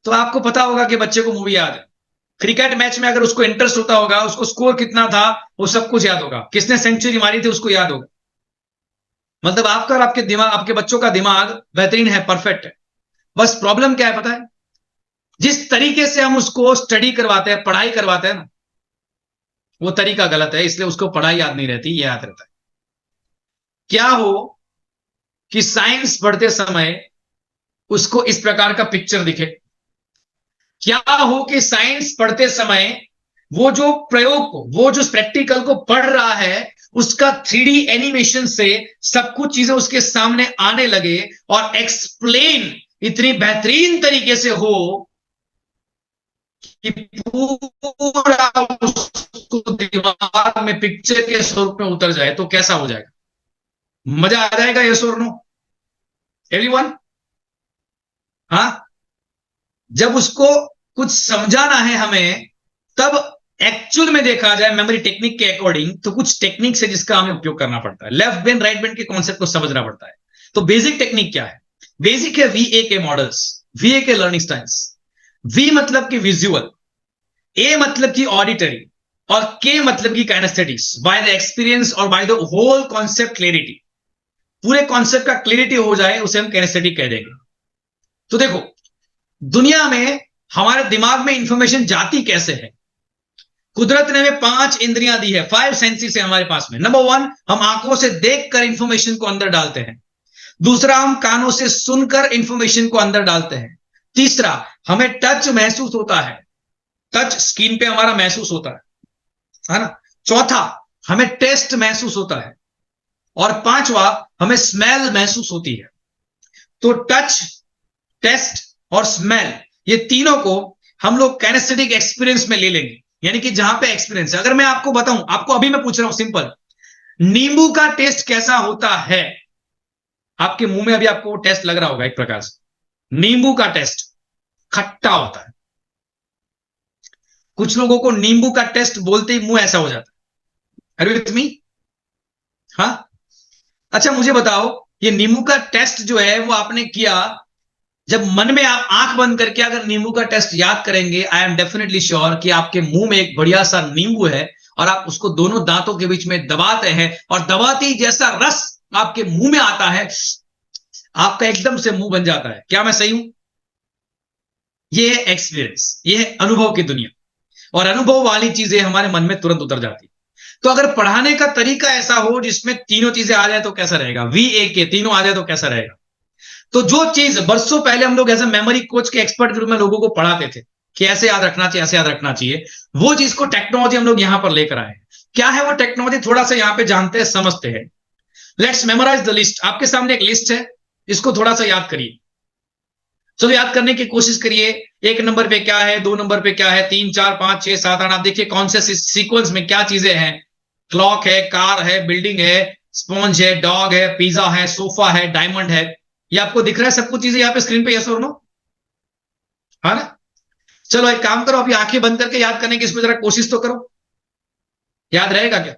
तो आपको पता होगा कि बच्चे को मूवी याद है। क्रिकेट मैच में अगर उसको इंटरेस्ट होता होगा, उसको स्कोर कितना था, वो सब कुछ याद होगा, किसने सेंचुरी मारी थी उसको याद होगा। मतलब आपका और आपके दिमाग, आपके बच्चों का दिमाग बेहतरीन है, परफेक्ट है। बस प्रॉब्लम क्या है पता है? जिस तरीके से हम उसको स्टडी करवाते हैं, पढ़ाई करवाते हैं ना, वो तरीका गलत है, इसलिए उसको पढ़ाई याद नहीं रहती, ये याद रहता है। क्या हो कि साइंस पढ़ते समय उसको इस प्रकार का पिक्चर दिखे, क्या हो कि साइंस पढ़ते समय वो जो प्रयोग को, वो जो प्रैक्टिकल को पढ़ रहा है, उसका 3D एनिमेशन से सब कुछ चीजें उसके सामने आने लगे, और एक्सप्लेन इतनी बेहतरीन तरीके से हो कि पूरा उसको दिमाग में पिक्चर के स्वरूप में उतर जाए, तो कैसा हो जाएगा? मजा आ जाएगा? यस और नो एवरीवन? हाँ, जब उसको कुछ समझाना है हमें, तब एक्चुअल में देखा जाए मेमोरी टेक्निक के अकॉर्डिंग, तो कुछ टेक्निक है जिसका हमें उपयोग करना पड़ता है। लेफ्ट ब्रेन राइट ब्रेन के कॉन्सेप्ट को समझना पड़ता है। तो बेसिक टेक्निक क्या है? बेसिक है VA के मॉडल्स। VA के लर्निंग स्टाइल्स। V मतलब कि विजुअल, A मतलब कि ऑडिटरी, और K मतलब कि काइनेस्थेटिक्स। बाय द एक्सपीरियंस और by the whole concept clarity, पूरे कॉन्सेप्ट का क्लैरिटी हो जाए उसे हम काइनेस्थेटिक कह देंगे। तो देखो, दुनिया में हमारे दिमाग में इंफॉर्मेशन जाती कैसे है? कुदरत ने हमें 5 इंद्रियां दी है, 5 सेंसेस है हमारे पास में। नंबर 1, हम आंखों से देखकर इंफॉर्मेशन को अंदर डालते हैं। दूसरा, हम कानों से सुनकर इंफॉर्मेशन को अंदर डालते हैं। तीसरा, हमें टच महसूस होता है, टच स्किन पे हमारा महसूस होता है ना। चौथा, हमें टेस्ट महसूस होता है। और पांचवा, हमें स्मेल महसूस होती है। तो टच, टेस्ट और स्मेल, ये तीनों को हम लोग कैनेस्थेटिक एक्सपीरियंस में ले लेंगे, यानी कि जहां पे एक्सपीरियंस है। अगर मैं आपको बताऊं, आपको अभी मैं पूछ रहा हूं सिंपल, नींबू का टेस्ट कैसा होता है? आपके मुंह में अभी आपको टेस्ट लग रहा होगा एक प्रकार से। नींबू का टेस्ट खट्टा होता है। कुछ लोगों को नींबू का टेस्ट बोलते ही मुंह ऐसा हो जाता है। अरे विथ मी? हाँ। अच्छा मुझे बताओ, ये नींबू का टेस्ट जो है वो आपने किया, जब मन में आप आंख बंद करके अगर नींबू का टेस्ट याद करेंगे, आई एम डेफिनेटली श्योर कि आपके मुंह में एक बढ़िया सा नींबू है और आप उसको दोनों दांतों के बीच में दबाते हैं, और दबाते ही जैसा रस आपके मुंह में आता है, आपका एकदम से मुंह बन जाता है। क्या मैं सही हूं? ये है एक्सपीरियंस, ये है अनुभव की दुनिया, और अनुभव वाली चीजें हमारे मन में तुरंत उतर जाती है। तो अगर पढ़ाने का तरीका ऐसा हो जिसमें तीनों चीजें आ जाए तो कैसा रहेगा? VA के तीनों आ जाए तो कैसा रहेगा? तो जो चीज बरसों पहले हम लोग एज ए मेमोरी कोच के एक्सपर्ट के रूप में लोगों को पढ़ाते थे कि ऐसे याद रखना चाहिए, ऐसे याद रखना चाहिए, वो चीज को टेक्नोलॉजी हम लोग यहां पर लेकर आए। क्या है वो टेक्नोलॉजी? थोड़ा सा यहां पे जानते हैं, समझते हैं। Let's memorise the list. आपके सामने एक लिस्ट है, इसको थोड़ा सा याद करिए। चलो याद करने की कोशिश करिए। 1 नंबर पे क्या है, 2 नंबर पे क्या है, 3, 4, 5, 6, 7, 8। आप देखिए कौन से सीक्वेंस में क्या चीजें हैं। क्लॉक है, कार है, बिल्डिंग है, स्पॉन्ज है, डॉग है, पिज्जा है, सोफा है, डायमंड है। ये आपको दिख रहा है सब कुछ चीजें यहाँ पे स्क्रीन पे? यस और नो? हाँ ना? चलो एक काम करो, अभी आंखें बंद करके याद करने की इसको जरा कोशिश तो करो। याद रहेगा क्या?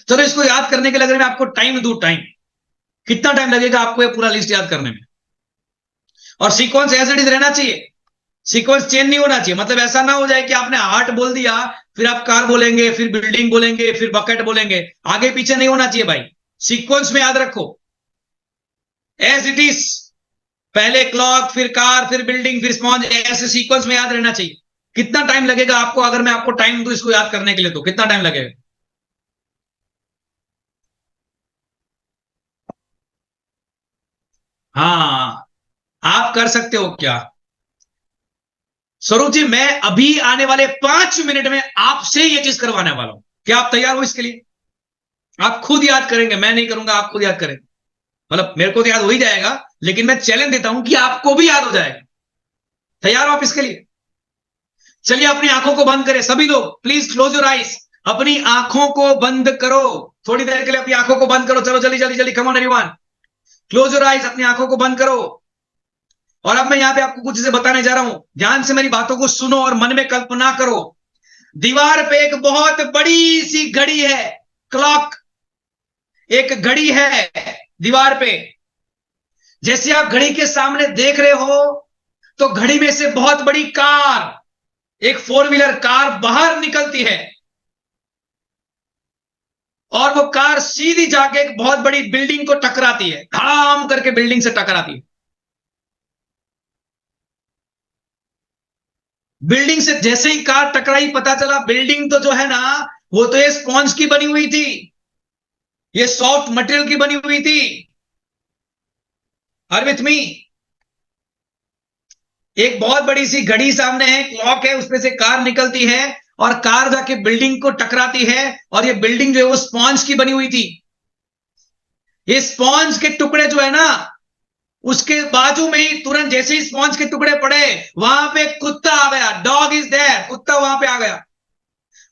चलो इसको याद करने के लिए अगर मैं आपको टाइम दूं, टाइम कितना टाइम लगेगा आपको ये पूरा लिस्ट याद करने में? और सीक्वेंस एज इट इज रहना चाहिए, सीक्वेंस चेंज नहीं होना चाहिए। मतलब ऐसा ना हो जाए कि आपने हार्ट बोल दिया, फिर आप कार बोलेंगे, फिर बिल्डिंग बोलेंगे, फिर बकेट बोलेंगे। आगे पीछे नहीं होना चाहिए भाई, सीक्वेंस में याद रखो एज इट इज। पहले क्लॉक, फिर कार, फिर बिल्डिंग, फिर स्पॉन्ज, ऐसे सीक्वेंस में याद रहना चाहिए। कितना टाइम लगेगा आपको? अगर मैं आपको टाइम दूं इसको याद करने के लिए तो कितना टाइम लगेगा? हाँ, आप कर सकते हो क्या? स्वरूप जी, मैं अभी आने वाले 5 मिनट में आपसे ये चीज करवाने वाला हूं। क्या आप तैयार हो इसके लिए? आप खुद याद करेंगे, मैं नहीं करूंगा, आप खुद याद करेंगे। मतलब मेरे को तो याद हो ही जाएगा, लेकिन मैं चैलेंज देता हूं कि आपको भी याद हो जाएगा। तैयार हो आप इसके लिए? चलिए अपनी आंखों को बंद करें सभी लोग, प्लीज क्लोज योर आइज। अपनी आंखों को बंद करो, थोड़ी देर के लिए अपनी आंखों को बंद करो। चलो जल्दी जल्दी जल्दी, कम on everyone, close your eyes, अपनी आंखों को बंद करो। और अब मैं यहां पे आपको कुछ चीजें बताने जा रहा हूं, ध्यान से मेरी बातों को सुनो और मन में कल्पना करो। दीवार पे एक बहुत बड़ी सी घड़ी है, क्लॉक, एक घड़ी है दीवार पे। जैसे आप घड़ी के सामने देख रहे हो, तो घड़ी में से बहुत बड़ी कार, एक 4 व्हीलर कार बाहर निकलती है, और वो कार सीधी जाके एक बहुत बड़ी बिल्डिंग को टकराती है, धड़ाम करके बिल्डिंग से टकराती है। बिल्डिंग से जैसे ही कार टकराई, पता चला बिल्डिंग तो जो है ना, वो तो ये स्पॉन्ज की बनी हुई थी, ये सॉफ्ट मटेरियल की बनी हुई थी। Are with me? एक बहुत बड़ी सी घड़ी सामने है, क्लॉक है, उसमें से कार निकलती है, और कार जाके बिल्डिंग को टकराती है, और ये बिल्डिंग जो है वो स्पॉन्ज की बनी हुई थी। ये स्पॉन्ज के टुकड़े जो है ना, उसके बाजू में ही तुरंत जैसे ही स्पॉन्ज के टुकड़े पड़े, वहां पे कुत्ता आ गया, डॉग इज देयर, कुत्ता वहां पे आ गया।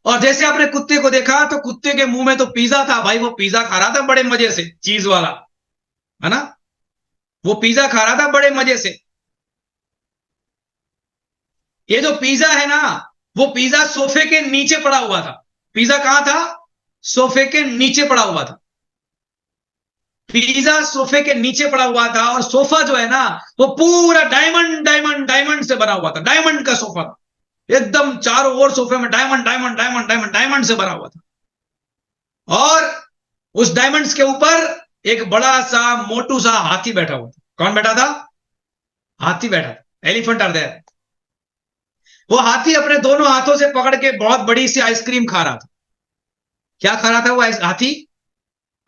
और जैसे आपने कुत्ते को देखा, तो कुत्ते के मुंह में तो पिज्जा था भाई, वो पिज्जा खा रहा था बड़े मजे से, चीज वाला, है ना? वो पिज्जा खा रहा था बड़े मजे से। ये जो पिज्जा है ना, वो पिज्जा सोफे के नीचे पड़ा हुआ था। पिज्जा कहां था? सोफे के नीचे पड़ा हुआ था। पिज्जा सोफे के नीचे पड़ा हुआ था और सोफा जो है ना वो पूरा डायमंड डायमंड डायमंड से बना हुआ था, डायमंड का सोफा था एकदम, चारों ओर सोफे में diamond diamond diamond diamond diamond से बना हुआ था। और उस डायमंड्स के ऊपर एक बड़ा सा मोटू सा हाथी बैठा हुआ था। कौन बैठा था? हाथी बैठा था, एलिफेंट आर देयर। वो हाथी अपने दोनों हाथों से पकड़ के बहुत बड़ी सी आइसक्रीम खा रहा था। क्या खा रहा था वो हाथी?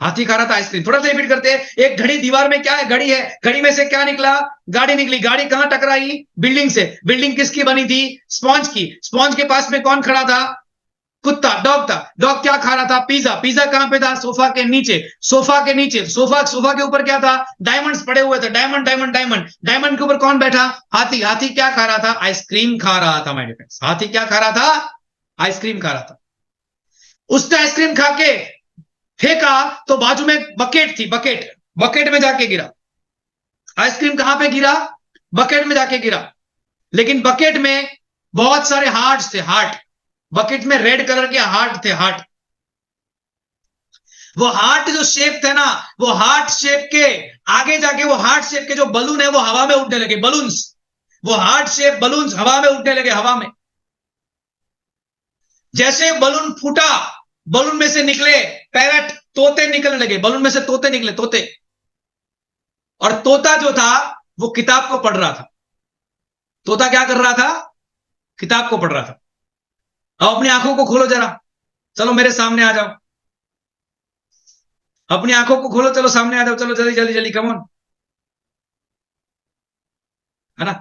हाथी खा रहा था आइसक्रीम। थोड़ा सा रिपीट करते हैं। एक घड़ी, दीवार में क्या है? घड़ी है। घड़ी में से क्या निकला? गाड़ी निकली। गाड़ी कहां टकराई? बिल्डिंग से। बिल्डिंग किसकी बनी थी? स्पॉन्ज की। स्पॉन्ज के पास में कौन खड़ा था? कुत्ता, डॉग था। डॉग क्या खा रहा था? पिज्जा। पिज्जा कहां पे था? सोफा के नीचे। सोफा के नीचे, सोफा, सोफा के ऊपर क्या था? डायमंड्स पड़े हुए थे, डायमंड डायमंड डायमंड। डायमंड के ऊपर कौन बैठा? हाथी। हाथी क्या खा रहा था? आइसक्रीम खा रहा था, माय डिफरेंस। हाथी क्या खा रहा था? आइसक्रीम खा रहा था। उसने आइसक्रीम खा के फेंका तो बाजू में बकेट थी, बकेट, बकेट में जाके गिरा। आइसक्रीम कहां पे गिरा? बकेट में जाके गिरा। लेकिन बकेट में बहुत सारे हार्ट थे, हार्ट। बकेट में रेड कलर के हार्ट थे, हार्ट। वो हार्ट जो शेप थे ना, वो हार्ट शेप के आगे जाके वो हार्ट शेप के जो बलून है वो हवा में उड़ने लगे, बलून्स। वो हार्ट शेप बलून्स हवा में उड़ने लगे, हवा में। जैसे बलून फूटा, बलून में से निकले पैरट, तोते निकलने लगे, बलून में से तोते निकले, तोते। और तोता जो था वो किताब को पढ़ रहा था। तोता क्या कर रहा था? किताब को पढ़ रहा था। अब अपनी आंखों को खोलो जरा, चलो मेरे सामने आ जाओ। अपनी आंखों को खोलो, चलो सामने आ जाओ, चलो जल्दी जल्दी जल्दी, कम ऑन। है ना?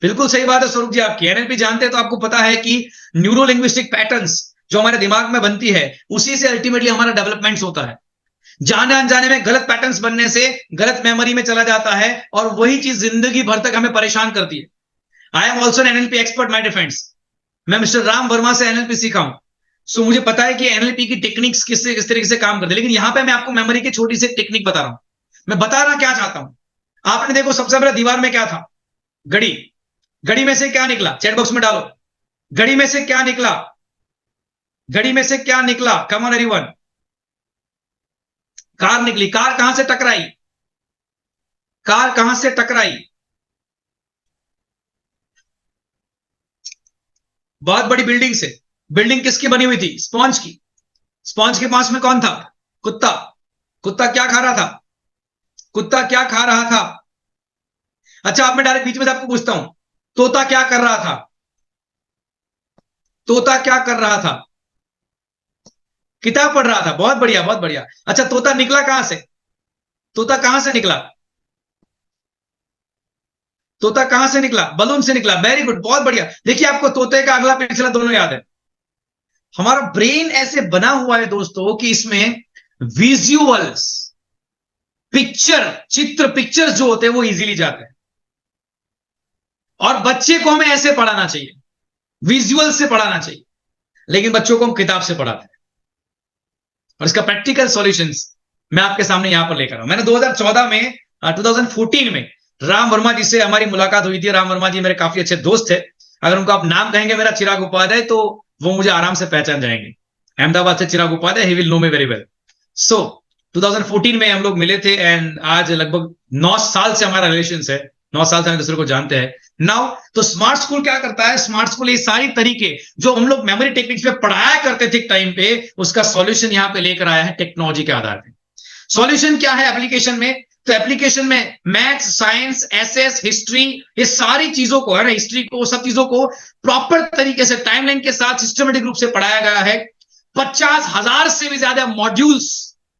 बिल्कुल सही बात है स्वरूप जी आपकी। एनएलपी जानते हैं तो आपको पता है कि न्यूरो लिंग्विस्टिक पैटर्न्स जो हमारे दिमाग में बनती है उसी से अल्टीमेटली हमारा डेवलपमेंट होता है। जाने अनजाने में गलत पैटर्न्स बनने से गलत मेमोरी में चला जाता है और वही चीज जिंदगी भर तक हमें परेशान करती है। I am also an NLP expert my defends. मैं मिस्टर राम वर्मा से एनएलपी सीखा हूं। सो मुझे पता है कि एनएलपी की टेक्निक्स किस तरीके से काम करती है। लेकिन यहां पे मैं आपको मेमोरी की छोटी सी टेक्निक बता रहा हूं। मैं बताना क्या चाहता हूं, आपने देखो सबसे पहले दीवार में क्या था? घड़ी। घड़ी में से क्या निकला? चैट बॉक्स में डालो। घड़ी में से क्या निकला? घड़ी में से क्या निकला? कम ऑन एवरीवन। कार निकली। कार कहां से टकराई? कार कहां से टकराई? बहुत बड़ी बिल्डिंग से। बिल्डिंग किसकी बनी हुई थी? स्पॉन्ज की। स्पॉन्ज के पास में कौन था? कुत्ता। कुत्ता क्या खा रहा था? कुत्ता क्या खा रहा था? अच्छा, अब मैं डायरेक्ट बीच में से आपको पूछता हूं, तोता क्या कर रहा था? तोता क्या कर रहा था? किताब पढ़ रहा था। बहुत बढ़िया, बहुत बढ़िया। अच्छा, तोता निकला कहां से? तोता कहां से निकला? तोता कहां से निकला? बलून से निकला। वेरी गुड, बहुत बढ़िया। देखिए, आपको तोते का अगला पिछला दोनों याद है। हमारा ब्रेन ऐसे बना हुआ है दोस्तों कि इसमें विजुअल्स, पिक्चर, चित्र, पिक्चर्स जो होते हैं वो इजीली जाते हैं। और बच्चे को हमें ऐसे पढ़ाना चाहिए, विजुअल से पढ़ाना चाहिए। लेकिन बच्चों को हम किताब से पढ़ाते हैं। और इसका प्रैक्टिकल सॉल्यूशंस मैं आपके सामने यहां पर लेकर आऊं। मैंने 2014 में 2014 में राम वर्मा जी से हमारी मुलाकात हुई थी। राम वर्मा जी मेरे काफी अच्छे दोस्त थे। अगर उनको आप नाम कहेंगे मेरा, चिराग उपाध्याय, तो वो मुझे आराम से पहचान जाएंगे। अहमदाबाद से Chirag Upadhyay, he will know me very well. So 2014 में हम लोग मिले थे एंड आज लगभग 9 साल से हमारा रिलेशन है। 9 साल से हम दूसरे को जानते हैं नाउ। तो स्मार्ट स्कूल क्या करता है? स्मार्ट स्कूल ये सारी तरीके जो हम लोग मेमोरी टेक्निक्स पे पढ़ाया करते थे टाइम पे, उसका सॉल्यूशन यहां पे लेकर आया है टेक्नोलॉजी के आधार पे। सॉल्यूशन क्या है एप्लीकेशन में? तो एप्लीकेशन में मैथ्स, साइंस, एसएस, हिस्ट्री, ये सारी चीजों को, है ना, हिस्ट्री को, सब चीजों को प्रॉपर तरीके से टाइमलाइन के साथ सिस्टमेटिक रूप से पढ़ाया गया है। 50,000 से भी ज्यादा मॉड्यूल्स,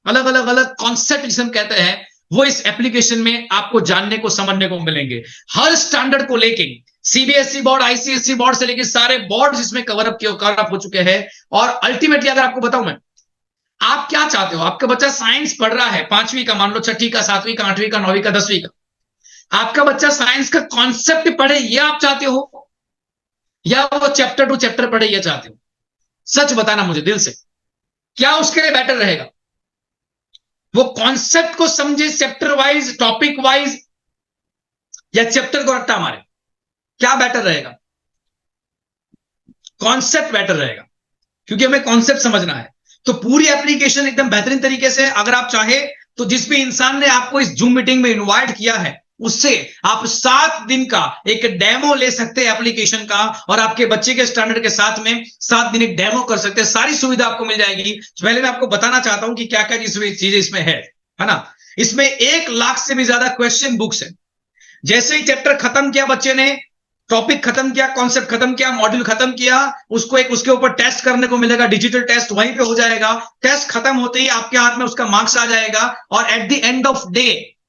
अलग अलग अलग कॉन्सेप्ट जिसे हम कहते हैं, वो इस एप्लीकेशन में आपको जानने को, समझने को मिलेंगे। हर स्टैंडर्ड को लेके सीबीएसई बोर्ड, आईसीएसई बोर्ड से लेकर सारे बोर्ड इसमें कवर अप हो चुके हैं। और अल्टीमेटली अगर आपको बताऊं मैं, आप क्या चाहते हो? आपका बच्चा साइंस पढ़ रहा है, 5वीं का, मान लो 6ठी का, 7वीं का, 8वीं का, 9वीं का, 10वीं का। आपका बच्चा साइंस का कॉन्सेप्ट पढ़े, ये आप चाहते हो, या वो चैप्टर टू चैप्टर पढ़े, ये चाहते हो? सच बताना मुझे दिल से, क्या उसके लिए बेटर रहेगा? वो कॉन्सेप्ट को समझे चैप्टर वाइज, टॉपिक वाइज, या चैप्टर को रट्टा मारे? क्या बेटर रहेगा? कॉन्सेप्ट बेटर रहेगा, क्योंकि हमें कॉन्सेप्ट समझना है। तो पूरी एप्लीकेशन एकदम बेहतरीन तरीके से, अगर आप चाहे तो जिस भी इंसान ने आपको इस जूम मीटिंग में इनवाइट किया है, उससे आप 7 दिन का एक डेमो ले सकते हैं एप्लीकेशन का, और आपके बच्चे के स्टैंडर्ड के साथ में 7 दिन एक डेमो कर सकते हैं। सारी सुविधा आपको मिल जाएगी। पहले मैं आपको बताना चाहता हूं कि क्या क्या चीजें इसमें है ना। इसमें 1 लाख से भी ज्यादा क्वेश्चन बुक्स है। जैसे ही चैप्टर खत्म किया बच्चे ने, टॉपिक खत्म किया, कॉन्सेप्ट खत्म किया, मॉड्यूल खत्म किया, उसको एक उसके ऊपर टेस्ट करने को मिलेगा, डिजिटल टेस्ट वहीं पे हो जाएगा। टेस्ट खत्म होते ही आपके हाथ में उसका मार्क्स आ जाएगा, और at the end of day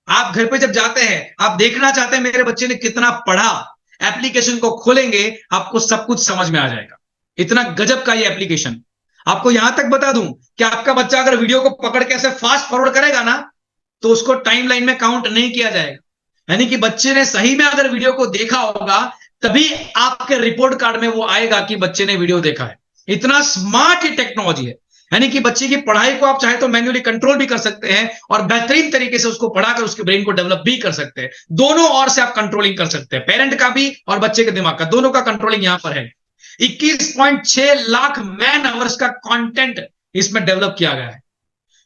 आप घर पे जब जाते हैं, आप देखना चाहते हैं मेरे बच्चे ने कितना पढ़ा, एप्लीकेशन को खोलेंगे, आपको सब कुछ समझ में आ जाएगा। इतना गजब का ये एप्लीकेशन। आपको यहां तक बता दूं कि आपका बच्चा अगर वीडियो को पकड़ के ऐसे फास्ट फॉरवर्ड करेगा ना, तो उसको टाइमलाइन में काउंट नहीं किया जाएगा। यानी कि बच्चे ने सही में अगर वीडियो को देखा होगा, तभी आपके रिपोर्ट कार्ड में वो आएगा कि बच्चे ने वीडियो देखा है। इतना स्मार्ट ये टेक्नोलॉजी है। यानी कि बच्चे की पढ़ाई को आप चाहे तो मैन्युअली कंट्रोल भी कर सकते हैं, और बेहतरीन तरीके से उसको पढ़ाकर उसके ब्रेन को डेवलप भी कर सकते हैं। दोनों ओर से आप कंट्रोलिंग कर सकते हैं, पेरेंट का भी और बच्चे के दिमाग का, दोनों का कंट्रोलिंग यहां पर है। 21.6 लाख मैन आवर्स का कंटेंट इसमें डेवलप किया गया है।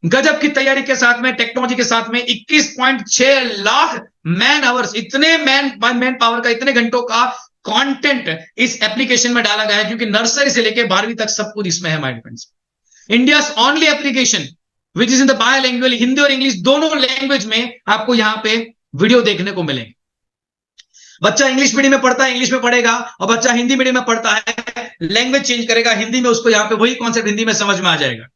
गजब की तैयारी के साथ में, टेक्नोलॉजी के साथ में 21.6 लाख मैन आवर्स, इतने मैन पावर का, इतने घंटों का कंटेंट इस एप्लीकेशन में डाला गया है, क्योंकि नर्सरी से लेकर 12वीं तक सब कुछ इसमें है। My friends, India only application which is in the by language, Hindi और इंग्लिश दोनों लैंग्वेज में आपको यहां पे वीडियो देखने को मिलेंगे। बच्चा इंग्लिश मीडियम में पढ़ता है, इंग्लिश में पढ़ेगा, और बच्चा हिंदी मीडियम में पढ़ता है, लैंग्वेज चेंज करेगा, हिंदी में उसको यहां पे वही कॉन्सेप्ट हिंदी में समझ में आ जाएगा,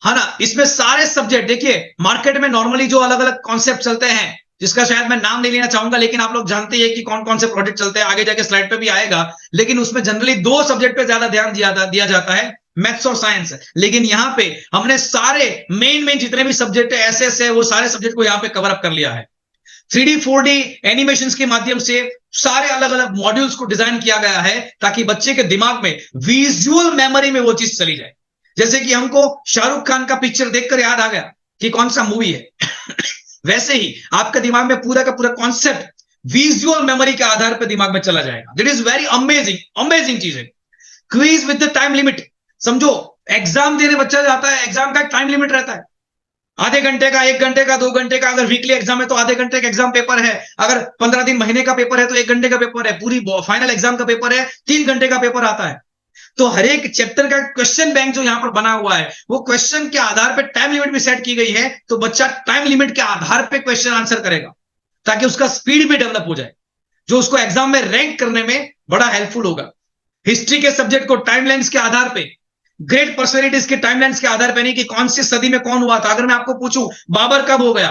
है ना। इसमें सारे सब्जेक्ट देखिए, मार्केट में नॉर्मली जो अलग अलग कॉन्सेप्ट चलते हैं, जिसका शायद मैं नाम नहीं लेना चाहूंगा, लेकिन आप लोग जानते हैं कि कौन कौन से प्रोजेक्ट चलते हैं, आगे जाके स्लाइड पे भी आएगा। लेकिन उसमें जनरली 2 सब्जेक्ट पे ज्यादा ध्यान दिया जाता है, मैथ्स और साइंस। लेकिन यहाँ पे हमने सारे मेन जितने भी सब्जेक्ट ऐसे वो सारे सब्जेक्ट को यहाँ पे कवर अप कर लिया है। 3D 4D एनिमेशंस के माध्यम से सारे अलग अलग मॉड्यूल्स को डिजाइन किया गया है, ताकि बच्चे के दिमाग में विजुअल मेमोरी में वो चीज चली जाए। जैसे कि हमको शाहरुख खान का पिक्चर देखकर याद आ गया कि कौन सा मूवी है वैसे ही आपके दिमाग में पूरा का पूरा कॉन्सेप्ट विजुअल मेमोरी के आधार पर दिमाग में चला जाएगा। दैट इज वेरी अमेजिंग चीज है। Quiz with the time limit, समझो एग्जाम देने बच्चा जाता है, एग्जाम का टाइम लिमिट रहता है, आधे घंटे का, 1 घंटे का, 2 घंटे का। अगर वीकली एग्जाम है तो आधे घंटे का एग्जाम पेपर है, अगर 15 दिन महीने का पेपर है तो 1 घंटे का पेपर है, पूरी फाइनल एग्जाम का पेपर है 3 घंटे का पेपर आता है। तो हर एक चैप्टर का क्वेश्चन बैंक जो यहां पर बना हुआ है, वो क्वेश्चन के आधार पर टाइम लिमिट भी सेट की गई है। तो बच्चा टाइम लिमिट के आधार पर क्वेश्चन आंसर करेगा, ताकि उसका स्पीड भी डेवलप हो जाए, जो उसको एग्जाम में रैंक करने में बड़ा हेल्पफुल होगा। हिस्ट्री के सब्जेक्ट को टाइमलाइंस के आधार पे, ग्रेट पर्सनैलिटीज के टाइमलाइंस के आधार पे, नहीं कि कौन सी सदी में कौन हुआ था। अगर मैं आपको पूछूं बाबर कब हो गया,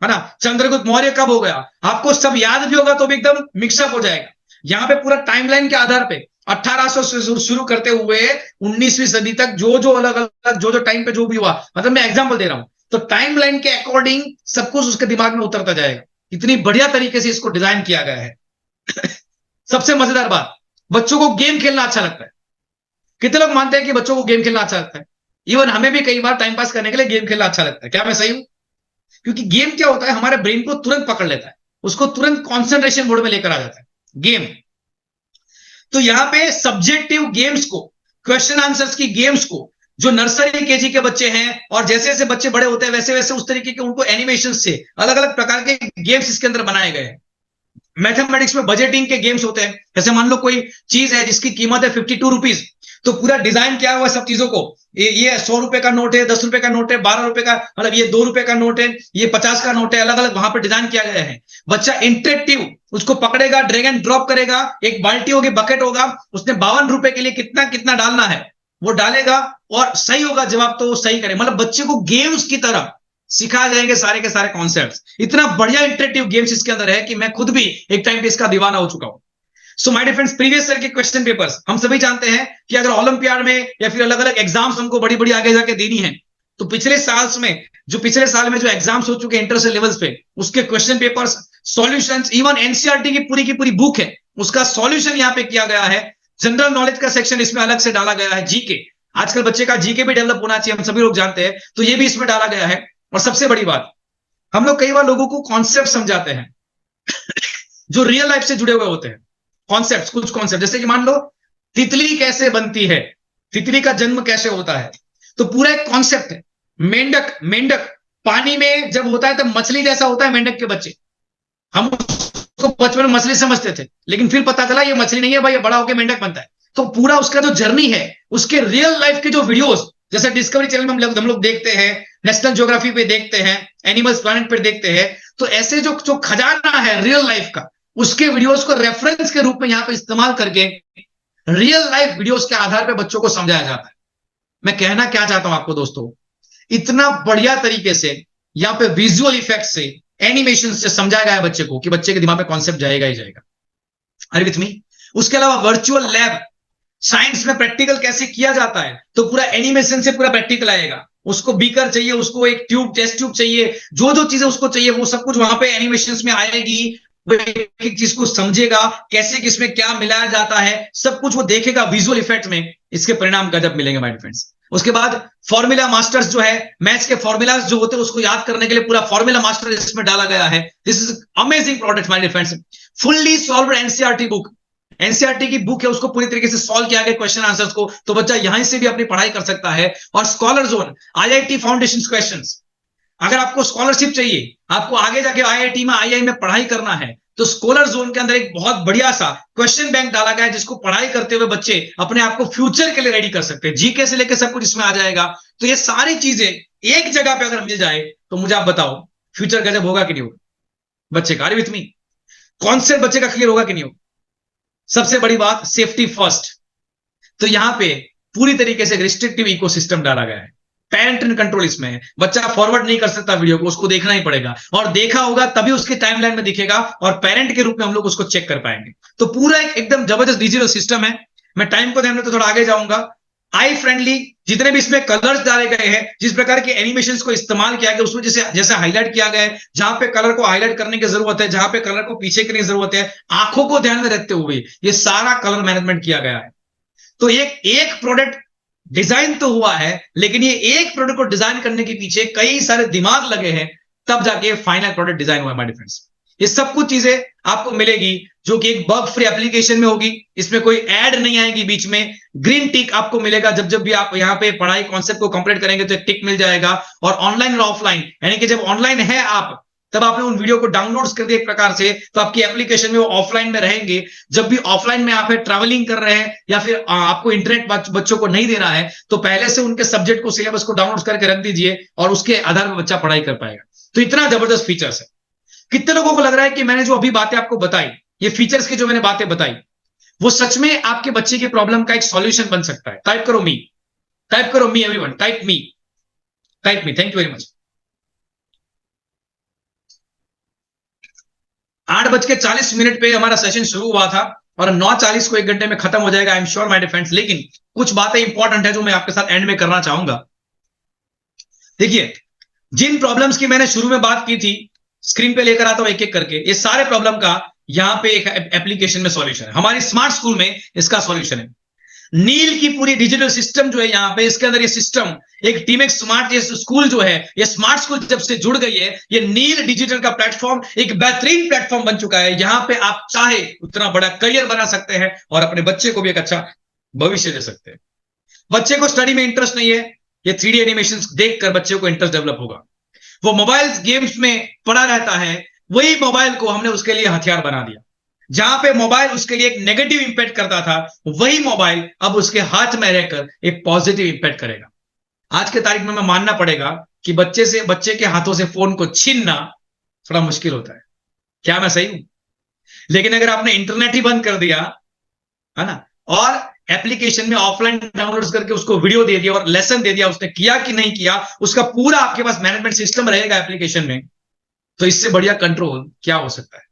है ना, चंद्रगुप्त मौर्य कब हो गया, आपको सब याद भी होगा तो भी एकदम मिक्सअप हो जाएगा। यहां पे पूरा टाइमलाइन के आधार पे 1800 से शुरू करते हुए 19वीं सदी तक जो अलग अलग जो टाइम पे जो भी हुआ, मतलब मैं एग्जांपल दे रहा हूं, तो टाइमलाइन के अकॉर्डिंग सब कुछ उसके दिमाग में उतरता जाएगा। इतनी बढ़िया तरीके से इसको डिजाइन किया गया है सबसे मजेदार बात, बच्चों को गेम खेलना अच्छा लगता है। कितने लोग मानते हैं कि बच्चों को गेम खेलना अच्छा लगता है? इवन हमें भी कई बार टाइम पास करने के लिए गेम खेलना अच्छा लगता है। क्या मैं सही हूं? क्योंकि गेम क्या होता है, हमारे ब्रेन को तुरंत पकड़ लेता है, उसको तुरंत कॉन्सेंट्रेशन मोड में लेकर आ जाता है गेम। तो यहां पे सब्जेक्टिव गेम्स को, क्वेश्चन आंसर्स की गेम्स को, जो नर्सरी केजी के बच्चे हैं, और जैसे जैसे बच्चे बड़े होते हैं वैसे वैसे उस तरीके के उनको एनिमेशन से अलग अलग प्रकार के गेम्स इसके अंदर बनाए गए हैं। मैथमेटिक्स में बजटिंग के गेम्स होते हैं। जैसे मान लो कोई चीज है जिसकी कीमत है 52 रुपीज, तो पूरा डिजाइन किया हुआ सब चीजों को, ये 100 रुपए का नोट है, 10 रुपए का नोट है, 12 रुपए का, मतलब ये 2 रुपए का नोट है, ये 50 का नोट है, अलग अलग वहां पर डिजाइन किया गया है। बच्चा इंटरेक्टिव उसको पकड़ेगा, ड्रैग एंड ड्रॉप करेगा, एक बाल्टी होगी, बकेट होगा, उसने 52 रुपए के लिए कितना कितना डालना है वो डालेगा, और सही होगा जवाब तो वो सही करे। मतलब बच्चे को गेम्स की तरह सिखाए जाएंगे सारे के सारे कॉन्सेप्ट्स। इतना बढ़िया इंटरेक्टिव गेम्स इसके अंदर है कि मैं खुद भी एक टाइम पे इसका दीवाना हो चुका हूं। So my dear friends, previous year के क्वेश्चन पेपर्स हम सभी जानते हैं कि अगर ओलंपियाड में या फिर अलग अलग एग्जाम्स हमको बड़ी बड़ी आगे जाके देनी है, तो पिछले साल में जो एग्जाम्स हो चुके हैं इंटर से लेवल्स पे, उसके question papers, solutions, even NCERT की पूरी बुक है, उसका सॉल्यूशन यहाँ पे किया गया है। जनरल नॉलेज का सेक्शन इसमें अलग से डाला गया है। जीके, आजकल बच्चे का जीके भी डेवलप होना चाहिए, हम सभी लोग जानते हैं, तो ये भी इसमें डाला गया है। और सबसे बड़ी बात, हम लोग कई बार लोगों को कॉन्सेप्ट समझाते हैं जो रियल लाइफ से जुड़े हुए होते हैं। कॉन्सेप्ट, कुछ कॉन्सेप्ट, जैसे कि मान लो तितली कैसे बनती है, तितली का जन्म कैसे होता है, तो पूरा एक कॉन्सेप्ट है। मेंढक पानी में जब होता है तब मछली जैसा होता है मेंढक के बच्चे। हम उसको बचपन में मछली समझते थे, लेकिन फिर पता चला ये मछली नहीं है भाई, ये बड़ा होकर मेंढक बनता है। तो पूरा उसका जो जर्नी है, उसके रियल लाइफ के जो वीडियोस, जैसे डिस्कवरी चैनल में हम लोग देखते हैं, नेशनल ज्योग्राफी पे देखते हैं, एनिमल्स प्लैनेट पे देखते हैं, तो ऐसे जो जो खजाना है रियल लाइफ का, उसके वीडियोस को रेफरेंस के रूप में यहाँ पे इस्तेमाल करके रियल लाइफ वीडियोस के आधार पर बच्चों को समझाया जाता है। मैं कहना क्या चाहता हूं आपको दोस्तों, इतना बढ़िया तरीके से यहाँ पे विजुअल इफेक्ट से, एनिमेशन से समझाया गया है बच्चे को कि बच्चे के दिमाग में कॉन्सेप्ट जाएगा ही जाएगा। अरे विथ मी, उसके अलावा वर्चुअल लैब, साइंस में प्रैक्टिकल कैसे किया जाता है, तो पूरा एनिमेशन से पूरा प्रैक्टिकल आएगा। उसको बीकर चाहिए, उसको एक ट्यूब, टेस्ट ट्यूब चाहिए, जो जो चीजें उसको चाहिए वो सब कुछ वहां पे एनिमेशन में आएगी। वो एक एक चीज को समझेगा, कैसे किसमें क्या मिलाया जाता है, सब कुछ वो देखेगा विजुअल इफेक्ट में। इसके परिणाम गजब मिलेंगे माय फ्रेंड्स। उसके बाद फॉर्मूला मास्टर्स जो है, मैथ्स के फॉर्मूलाज जो होते हैं उसको याद करने के लिए पूरा फॉर्मूला मास्टर इसमें डाला गया है। This is amazing product my friends. Fully solved NCERT book, NCERT की बुक है, उसको पूरी तरीके से सॉल्व किया गया क्वेश्चन आंसर्स को, तो बच्चा यहां से भी अपनी पढ़ाई कर सकता है। और scholar zone, IIT foundation questions, अगर आपको स्कॉलरशिप चाहिए, आपको आगे जाके आईआईटी में, आईआई में पढ़ाई करना है, तो स्कॉलर जोन के अंदर एक बहुत बढ़िया सा क्वेश्चन बैंक डाला गया है, जिसको पढ़ाई करते हुए बच्चे अपने आप को फ्यूचर के लिए रेडी कर सकते हैं। जीके से लेकर सब कुछ इसमें आ जाएगा। तो ये सारी चीजें एक जगह पे अगर मिल जाए, तो मुझे आप बताओ फ्यूचर गजब होगा कि नहीं होगा बच्चे का? विथ मी, कॉन्सेप्ट बच्चे का क्लियर होगा कि नहीं होगा? सबसे बड़ी बात, सेफ्टी फर्स्ट। तो यहां पे पूरी तरीके से रिस्ट्रिक्टिव इकोसिस्टम डाला गया है। पेरेंट एंड कंट्रोल इसमें है। बच्चा फॉरवर्ड नहीं कर सकता वीडियो को, उसको देखना ही पड़ेगा, और देखा होगा तभी उसके टाइमलाइन में दिखेगा, और पेरेंट के रूप में हम लोग उसको चेक कर पाएंगे। तो पूरा एक एकदम जबरदस्त डिजिटल सिस्टम है। मैं टाइम को ध्यान में तो थोड़ा आगे जाऊंगा। आई फ्रेंडली, जितने भी इसमें कलर्स डाले गए हैं, जिस प्रकार के एनिमेशंस को इस्तेमाल किया गया, उसमें जैसे जैसे हाईलाइट किया गया है, जहां पे कलर को हाईलाइट करने की जरूरत है, जहां पे कलर को पीछे करने की जरूरत है, आंखों को ध्यान में रखते हुए ये सारा कलर मैनेजमेंट किया गया है। तो एक एक प्रोडक्ट डिजाइन तो हुआ है, लेकिन ये एक प्रोडक्ट को डिजाइन करने के पीछे कई सारे दिमाग लगे हैं, तब जाके फाइनल प्रोडक्ट डिजाइन हुआ है माय फ्रेंड्स। ये सब कुछ चीजें आपको मिलेगी जो कि एक बग फ्री एप्लीकेशन में होगी। इसमें कोई ऐड नहीं आएगी बीच में। ग्रीन टिक आपको मिलेगा जब जब भी आप यहाँ पे पढ़ाई कॉन्सेप्ट को कंप्लीट करेंगे, तो एक टिक मिल जाएगा। और ऑनलाइन और ऑफलाइन, यानी कि जब ऑनलाइन है आप, तब आपने उन वीडियो को डाउनलोड कर दिया एक प्रकार से, तो आपकी एप्लीकेशन में वो ऑफलाइन में रहेंगे। जब भी ऑफलाइन में आप ट्रैवलिंग कर रहे हैं, या फिर आपको इंटरनेट बच्चों को नहीं देना है, तो पहले से उनके सब्जेक्ट को, सिलेबस को डाउनलोड करके रख दीजिए, और उसके आधार पर बच्चा पढ़ाई कर पाएगा। तो इतना जबरदस्त फीचर्स है। कितने लोगों को लग रहा है कि मैंने जो अभी बातें आपको बताई, ये फीचर्स की जो मैंने बातें बताई, वो सच में आपके बच्चे की प्रॉब्लम का एक सॉल्यूशन बन सकता है? टाइप करो मी, टाइप करो मी everyone, type me, type me. Thank you very much. 8:40 पे हमारा सेशन शुरू हुआ था, और 9:40 को 1 घंटे में खत्म हो जाएगा, I am sure my dear friends. लेकिन कुछ बातें इंपॉर्टेंट है जो मैं आपके साथ एंड में करना चाहूंगा। देखिए, जिन प्रॉब्लम्स की मैंने शुरू में बात की थी, स्क्रीन पे लेकर आता हूं एक एक करके। ये सारे प्रॉब्लम का यहां पे एक एप्लीकेशन में सॉल्यूशन है। हमारी स्मार्ट स्कूल में इसका सॉल्यूशन है। नील की पूरी डिजिटल सिस्टम जो है यहाँ पे, इसके अंदर ये सिस्टम, एक टीमेक्स स्मार्ट स्कूल जो है, ये स्मार्ट स्कूल जब से जुड़ गई है, ये नील डिजिटल का प्लेटफॉर्म एक बेहतरीन प्लेटफॉर्म बन चुका है। यहाँ पे आप चाहे उतना बड़ा करियर बना सकते हैं, और अपने बच्चे को भी एक अच्छा भविष्य दे सकते हैं। बच्चे को स्टडी में इंटरेस्ट नहीं है, ये 3D एनिमेशन देखकर बच्चे को इंटरेस्ट डेवलप होगा। वो मोबाइल गेम्स में पड़ा रहता है, वही मोबाइल को हमने उसके लिए हथियार बना दिया। जहां पे मोबाइल उसके लिए एक नेगेटिव इंपैक्ट करता था, वही मोबाइल अब उसके हाथ में रहकर एक पॉजिटिव इंपैक्ट करेगा। आज के तारीख में मैं मानना पड़ेगा कि बच्चे के हाथों से फोन को छीनना थोड़ा मुश्किल होता है। क्या मैं सही हूं? लेकिन अगर आपने इंटरनेट ही बंद कर दिया है ना, और एप्लीकेशन में ऑफलाइन डाउनलोड करके उसको वीडियो दे दिया और लेसन दे दिया, उसने किया कि नहीं किया, उसका पूरा आपके पास मैनेजमेंट सिस्टम रहेगा एप्लीकेशन में, तो इससे बढ़िया कंट्रोल क्या हो सकता है?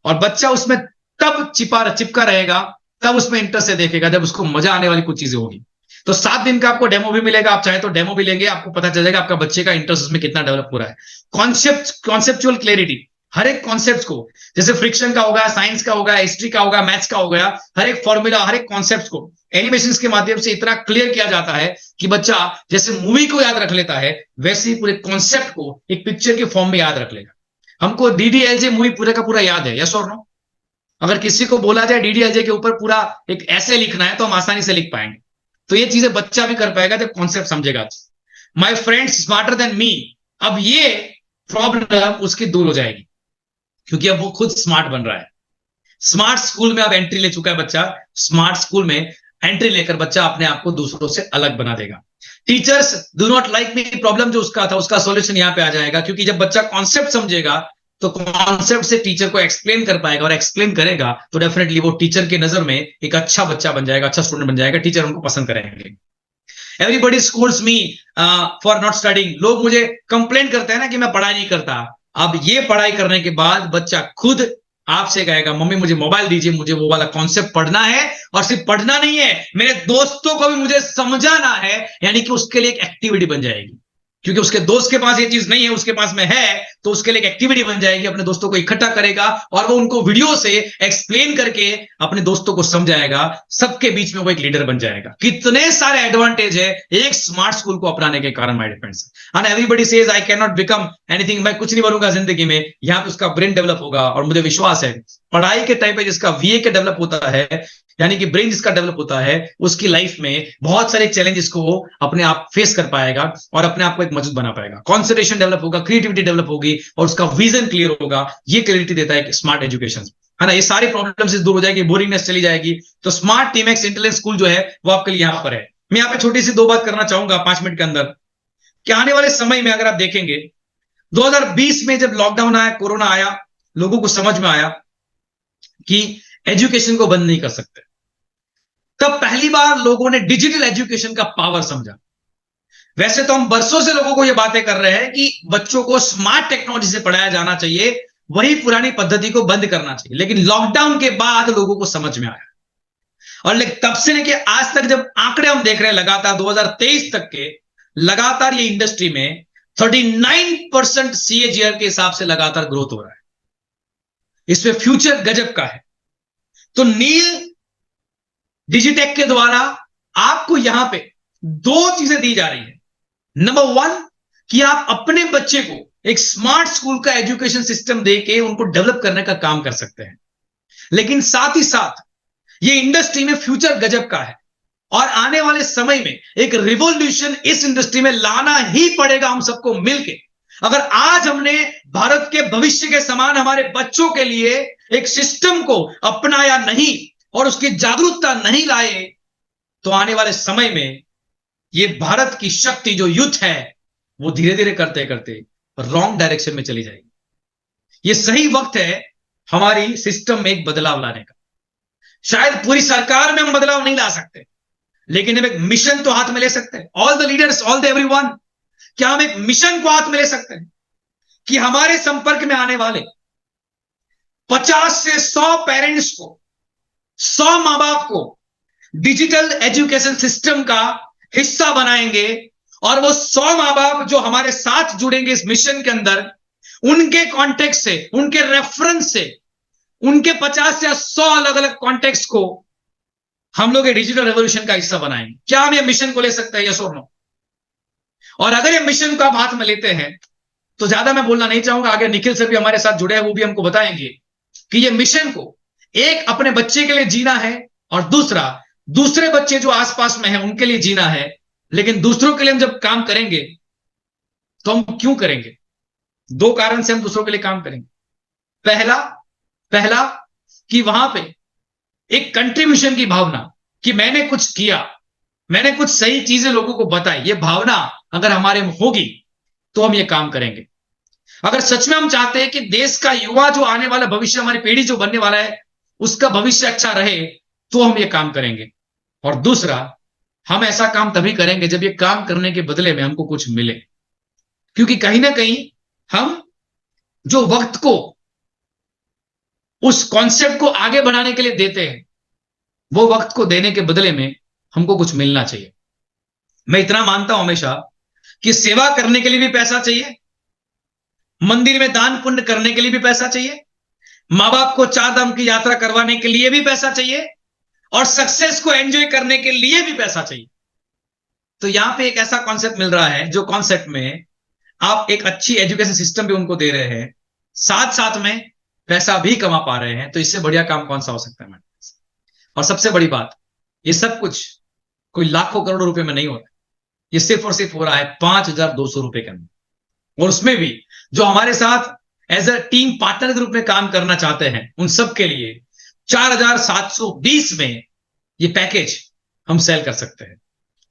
और बच्चा उसमें तब चिपका रहेगा, तब उसमें इंटरेस्ट से देखेगा जब उसको मजा आने वाली कुछ चीजें होगी। तो 7 दिन का आपको डेमो भी मिलेगा, आप चाहे तो डेमो भी लेंगे, आपको पता चल जाएगा आपका बच्चे का इंटरेस्ट उसमें कितना डेवलप हो रहा है। कॉन्सेप्चुअल क्लैरिटी, हर एक कॉन्सेप्ट को, जैसे फ्रिक्शन का होगा, साइंस का होगा, हिस्ट्री का होगा, मैथ्स का हो गया, हर एक फॉर्मूला, हर एक कॉन्सेप्ट को एनिमेशन के माध्यम से इतना क्लियर किया जाता है कि बच्चा जैसे मूवी को याद रख लेता है, वैसे ही पूरे कॉन्सेप्ट को एक पिक्चर के फॉर्म में याद रख लेगा। हमको डीडीएलजे मूवी पूरे का पूरा याद है, यस और नो? अगर किसी को बोला जाए डीडीएलजे के ऊपर पूरा एक ऐसे लिखना है, तो हम आसानी से लिख पाएंगे। तो ये चीजें बच्चा भी कर पाएगा जब कॉन्सेप्ट समझेगा। My friends smarter than me, अब ये प्रॉब्लम उसकी दूर हो जाएगी, क्योंकि अब वो खुद स्मार्ट बन रहा है। स्मार्ट स्कूल में अब एंट्री ले चुका है बच्चा। स्मार्ट स्कूल में एंट्री लेकर बच्चा अपने आप को दूसरों से अलग बना देगा। Teachers do not like me, problem जो उसका था उसका सॉल्यूशन यहां पे आ जाएगा, क्योंकि जब बच्चा कॉन्सेप्ट समझेगा तो कॉन्सेप्ट से टीचर को एक्सप्लेन कर पाएगा, और एक्सप्लेन करेगा तो डेफिनेटली वो टीचर की नजर में एक अच्छा बच्चा बन जाएगा, अच्छा स्टूडेंट बन जाएगा, टीचर उनको पसंद करेंगे। Everybody schools me for not studying. लोग मुझे कंप्लेन करते हैं ना कि मैं पढ़ाई नहीं करता। अब ये पढ़ाई करने के बाद बच्चा खुद आपसे कहेगा मम्मी मुझे मोबाइल दीजिए, मुझे वो वाला कॉन्सेप्ट पढ़ना है, और सिर्फ पढ़ना नहीं है, मेरे दोस्तों को भी मुझे समझाना है। यानी कि उसके लिए एक एक्टिविटी बन जाएगी, क्योंकि उसके दोस्त के पास ये चीज नहीं है, उसके पास में है, तो उसके लिए एक एक्टिविटी बन जाएगी। अपने दोस्तों को इकट्ठा करेगा और वो उनको वीडियो से एक्सप्लेन करके अपने दोस्तों को समझाएगा। सबके बीच में वो एक लीडर बन जाएगा। कितने सारे एडवांटेज है एक स्मार्ट स्कूल को अपनाने के कारण, माय डिफरेंड्स। And everybody says I can not become anything, मैं कुछ नहीं बनूंगा जिंदगी में। यहां पे उसका ब्रेन डेवलप होगा, और मुझे विश्वास है पढ़ाई के टाइम पे जिसका वीए के डेवलप होता है, यानी कि ब्रेन जिसका डेवलप होता है, उसकी लाइफ में बहुत सारे चैलेंजेस को वो अपने आप फेस कर पाएगा और अपने आप को एक मजबूत बना पाएगा। कॉन्सेंट्रेशन डेवलप होगा, क्रिएटिविटी डेवलप होगी, और उसका विजन क्लियर होगा। ये क्लियरिटी देता है स्मार्ट एजुकेशन, है ना। ये सारी प्रॉब्लम से दूर हो जाएगी, बोरिंगनेस चली जाएगी। तो स्मार्ट टीमएक्स इंटेलिजेंस स्कूल जो है वो आपके लिए यहां पर है। मैं यहाँ पे छोटी सी दो बात करना चाहूंगा 5 मिनट के अंदर, कि आने वाले समय में अगर आप देखेंगे 2020 में जब लॉकडाउन आया, कोरोना आया, लोगों को समझ में आया कि एजुकेशन को बंद नहीं कर सकते। तब पहली बार लोगों ने डिजिटल एजुकेशन का पावर समझा। वैसे तो हम बरसों से लोगों को यह बातें कर रहे हैं कि बच्चों को स्मार्ट टेक्नोलॉजी से पढ़ाया जाना चाहिए, वही पुरानी पद्धति को बंद करना चाहिए। लेकिन लॉकडाउन के बाद लोगों को समझ में आया, और तब से लेके आज तक जब आंकड़े हम देख रहे हैं लगातार 2023 तक के, लगातार ये इंडस्ट्री में 39% सीएजीआर के हिसाब से लगातार ग्रोथ हो रहा है। इसमें फ्यूचर गजब का है। तो नील डिजिटेक के द्वारा आपको यहां पे दो चीजें दी जा रही है। नंबर वन, कि आप अपने बच्चे को एक स्मार्ट स्कूल का एजुकेशन सिस्टम देके उनको डेवलप करने का काम कर सकते हैं। लेकिन साथ ही साथ ये इंडस्ट्री में फ्यूचर गजब का है, और आने वाले समय में एक रिवॉल्यूशन इस इंडस्ट्री में लाना ही पड़ेगा हम सबको मिलके। अगर आज हमने भारत के भविष्य के समान हमारे बच्चों के लिए एक सिस्टम को अपनाया नहीं और उसकी जागरूकता नहीं लाए, तो आने वाले समय में ये भारत की शक्ति जो यूथ है वो धीरे धीरे करते करते रॉन्ग डायरेक्शन में चली जाएगी। ये सही वक्त है हमारी सिस्टम में एक बदलाव लाने का। शायद पूरी सरकार में हम बदलाव नहीं ला सकते, लेकिन हम एक मिशन तो हाथ में ले सकते हैं। All the leaders, all the everyone, क्या हम एक मिशन को हाथ में ले सकते हैं कि हमारे संपर्क में आने वाले 50 से 100 पेरेंट्स को, 100 मां बाप को डिजिटल एजुकेशन सिस्टम का हिस्सा बनाएंगे, और वो 100 मां बाप जो हमारे साथ जुड़ेंगे इस मिशन के अंदर, उनके कॉन्टेक्स्ट से, उनके रेफरेंस से, उनके 50 या 100 अलग अलग कॉन्टेक्स्ट को हम लोग ये डिजिटल रेवोल्यूशन का हिस्सा बनाएंगे। क्या हम ये मिशन को ले सकते हैं? यस और नो? और अगर ये मिशन को आप हाथ में लेते हैं तो ज्यादा मैं बोलना नहीं चाहूंगा, आगे निखिल सर भी हमारे साथ जुड़े हैं, वो भी हमको बताएंगे कि ये मिशन को एक अपने बच्चे के लिए जीना है, और दूसरा दूसरे बच्चे जो आसपास में हैं उनके लिए जीना है। लेकिन दूसरों के लिए हम जब काम करेंगे तो हम क्यों करेंगे? दो कारण से हम दूसरों के लिए काम करेंगे। पहला कि वहां पे एक कंट्रीब्यूशन की भावना, कि मैंने कुछ किया, मैंने कुछ सही चीजें लोगों को बताई, ये भावना अगर हमारे में होगी तो हम ये काम करेंगे। अगर सच में हम चाहते हैं कि देश का युवा जो आने वाला भविष्य, हमारी पीढ़ी जो बनने वाला है, उसका भविष्य अच्छा रहे, तो हम ये काम करेंगे। और दूसरा, हम ऐसा काम तभी करेंगे जब ये काम करने के बदले में हमको कुछ मिले। क्योंकि कहीं ना कहीं हम जो वक्त को, उस कॉन्सेप्ट को आगे बढ़ाने के लिए देते हैं, वो वक्त को देने के बदले में हमको कुछ मिलना चाहिए। मैं इतना मानता हूं हमेशा कि सेवा करने के लिए भी पैसा चाहिए, मंदिर में दान पुण्य करने के लिए भी पैसा चाहिए, मां बाप को 4 धाम की यात्रा करवाने के लिए भी पैसा चाहिए, और सक्सेस को एंजॉय करने के लिए भी पैसा चाहिए। तो यहां पे एक ऐसा कॉन्सेप्ट मिल रहा है जो कॉन्सेप्ट में आप एक अच्छी एजुकेशन सिस्टम भी उनको दे रहे हैं, साथ साथ में पैसा भी कमा पा रहे हैं। तो इससे बढ़िया काम कौन सा हो सकता है? और सबसे बड़ी बात, ये सब कुछ कोई लाखों करोड़ों रुपए में नहीं होता, ये सिर्फ और सिर्फ हो रहा है 5,200 रुपए के अंदर। और उसमें भी जो हमारे साथ एज अ टीम पार्टनर के रूप में काम करना चाहते हैं उन सब के लिए 4,720 में ये पैकेज हम सेल कर सकते हैं,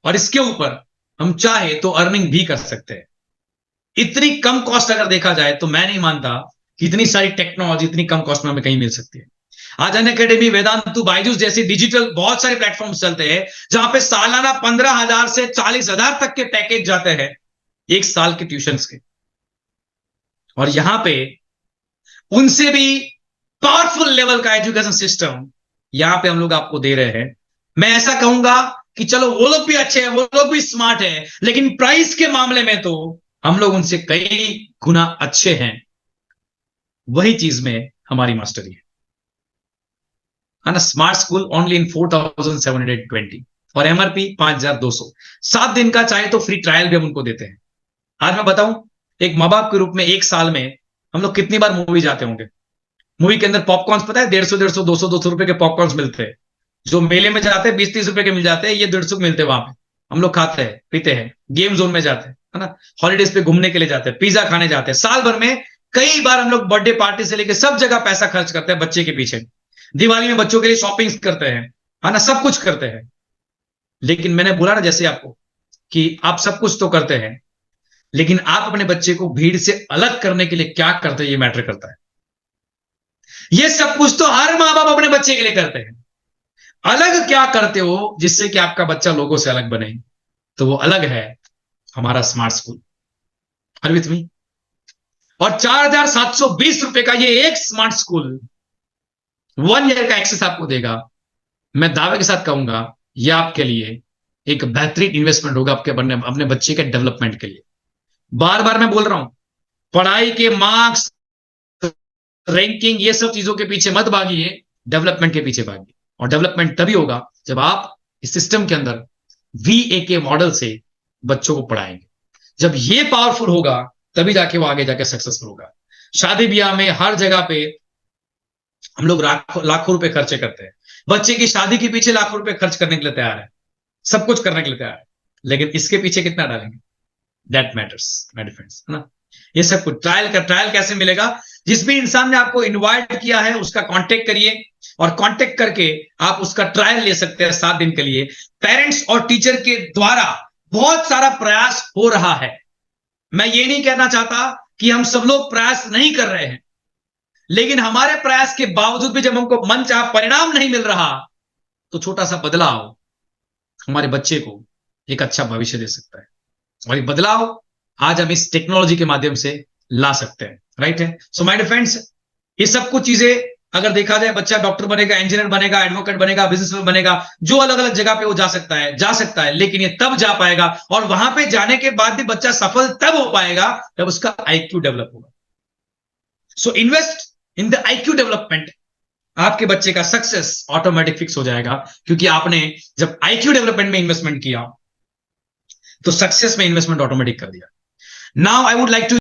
और इसके ऊपर हम चाहे तो अर्निंग भी कर सकते हैं। इतनी कम कॉस्ट अगर देखा जाए तो मैं नहीं मानता कि इतनी सारी टेक्नोलॉजी इतनी कम कॉस्ट में हमें कहीं मिल सकती है। आज अनअकैडमी, वेदांतु, बायजूस जैसे डिजिटल बहुत सारे प्लेटफॉर्म चलते हैं जहां पे सालाना 15,000 से 40,000 तक के पैकेज जाते हैं एक साल के ट्यूशंस के, और यहां पे उनसे भी पावरफुल लेवल का एजुकेशन सिस्टम यहां पे हम लोग आपको दे रहे हैं। मैं ऐसा कहूंगा कि चलो वो लोग भी अच्छे हैं, वो लोग भी स्मार्ट हैं, लेकिन प्राइस के मामले में तो हम लोग उनसे कई गुना अच्छे हैं। वही चीज में हमारी मास्टरी है ना। स्मार्ट स्कूल ओनली इन 4,720 और एमआरपी 5,200। 7 दिन का चाहे तो फ्री ट्रायल भी हम उनको देते हैं। आज मैं बताऊं, एक माँ बाप के रूप में एक साल में हम लोग कितनी बार मूवी जाते होंगे। मूवी के अंदर पॉपकॉर्न पता है 150, 200 रुपए के पॉपकॉर्न मिलते हैं। जो मेले में जाते हैं 20-30 रुपए के मिल जाते हैं, ये 150 मिलते हैं। वहां पे हम लोग खाते हैं, पीते हैं, गेम जोन में जाते हैं, है ना। हॉलीडेज पे घूमने के लिए जाते हैं, पिज्जा खाने जाते हैं। साल भर में कई बार हम लोग बर्थडे पार्टी से लेकर सब जगह पैसा खर्च करते हैं बच्चे के पीछे। दिवाली में बच्चों के लिए शॉपिंग करते हैं, है ना, सब कुछ करते हैं। लेकिन मैंने बोला ना जैसे आपको कि आप सब कुछ तो करते हैं, लेकिन आप अपने बच्चे को भीड़ से अलग करने के लिए क्या करते हैं, ये मैटर करता है। ये सब कुछ तो हर माँ बाप अपने बच्चे के लिए करते हैं। अलग क्या करते हो जिससे कि आपका बच्चा लोगों से अलग बने? तो वो अलग है हमारा smart school. Are with me? और 4,720 रुपए का ये एक स्मार्ट स्कूल 1 ईयर का एक्सेस आपको देगा। मैं दावे के साथ कहूंगा यह आपके लिए एक बेहतरीन इन्वेस्टमेंट होगा आपके अपने बच्चे के डेवलपमेंट के लिए। बार बार मैं बोल रहा हूं, पढ़ाई के मार्क्स, रैंकिंग, ये सब चीजों के पीछे मत भागिए, डेवलपमेंट के पीछे भागिए। और डेवलपमेंट तभी होगा जब आप इस सिस्टम के अंदर VAK मॉडल से बच्चों को पढ़ाएंगे। जब ये पावरफुल होगा तभी जाके वो आगे जाके सक्सेसफुल होगा। शादी ब्याह में हर जगह पे हम लोग लाखों लाखों रुपए खर्चे करते हैं। बच्चे की शादी के पीछे लाखों रुपए खर्च करने के लिए तैयार है, सब कुछ करने के लिए तैयार है, लेकिन इसके पीछे कितना डालेंगे, दैट मैटर्स माय फ्रेंड्स, है ना। ये सब कुछ ट्रायल कैसे मिलेगा? जिस भी इंसान ने आपको इनवाइट किया है उसका कांटेक्ट करिए, और कांटेक्ट करके आप उसका ट्रायल ले सकते हैं 7 दिन के लिए। पेरेंट्स और टीचर के द्वारा बहुत सारा प्रयास हो रहा है। मैं ये नहीं कहना चाहता कि हम सब लोग प्रयास नहीं कर रहे हैं, लेकिन हमारे प्रयास के बावजूद भी जब हमको मनचाहा परिणाम नहीं मिल रहा, तो छोटा सा बदलाव हमारे बच्चे को एक अच्छा भविष्य दे सकता है। और ये बदलाव आज हम इस टेक्नोलॉजी के माध्यम से ला सकते हैं, राइट है। सो माय डियर फ्रेंड्स, ये सब कुछ चीजें अगर देखा जाए, बच्चा डॉक्टर बनेगा, इंजीनियर बनेगा, एडवोकेट बनेगा, बिजनेसमैन बनेगा, जो अलग अलग जगह पे वो जा सकता है, लेकिन ये तब जा पाएगा, और वहां पे जाने के बाद भी बच्चा सफल तब हो पाएगा जब उसका IQ डेवलप होगा। So invest in the IQ development, आपके बच्चे का सक्सेस ऑटोमेटिक फिक्स हो जाएगा, क्योंकि आपने जब IQ डेवलपमेंट में इन्वेस्टमेंट किया तो सक्सेस में इन्वेस्टमेंट ऑटोमेटिक कर दिया। Now I would like to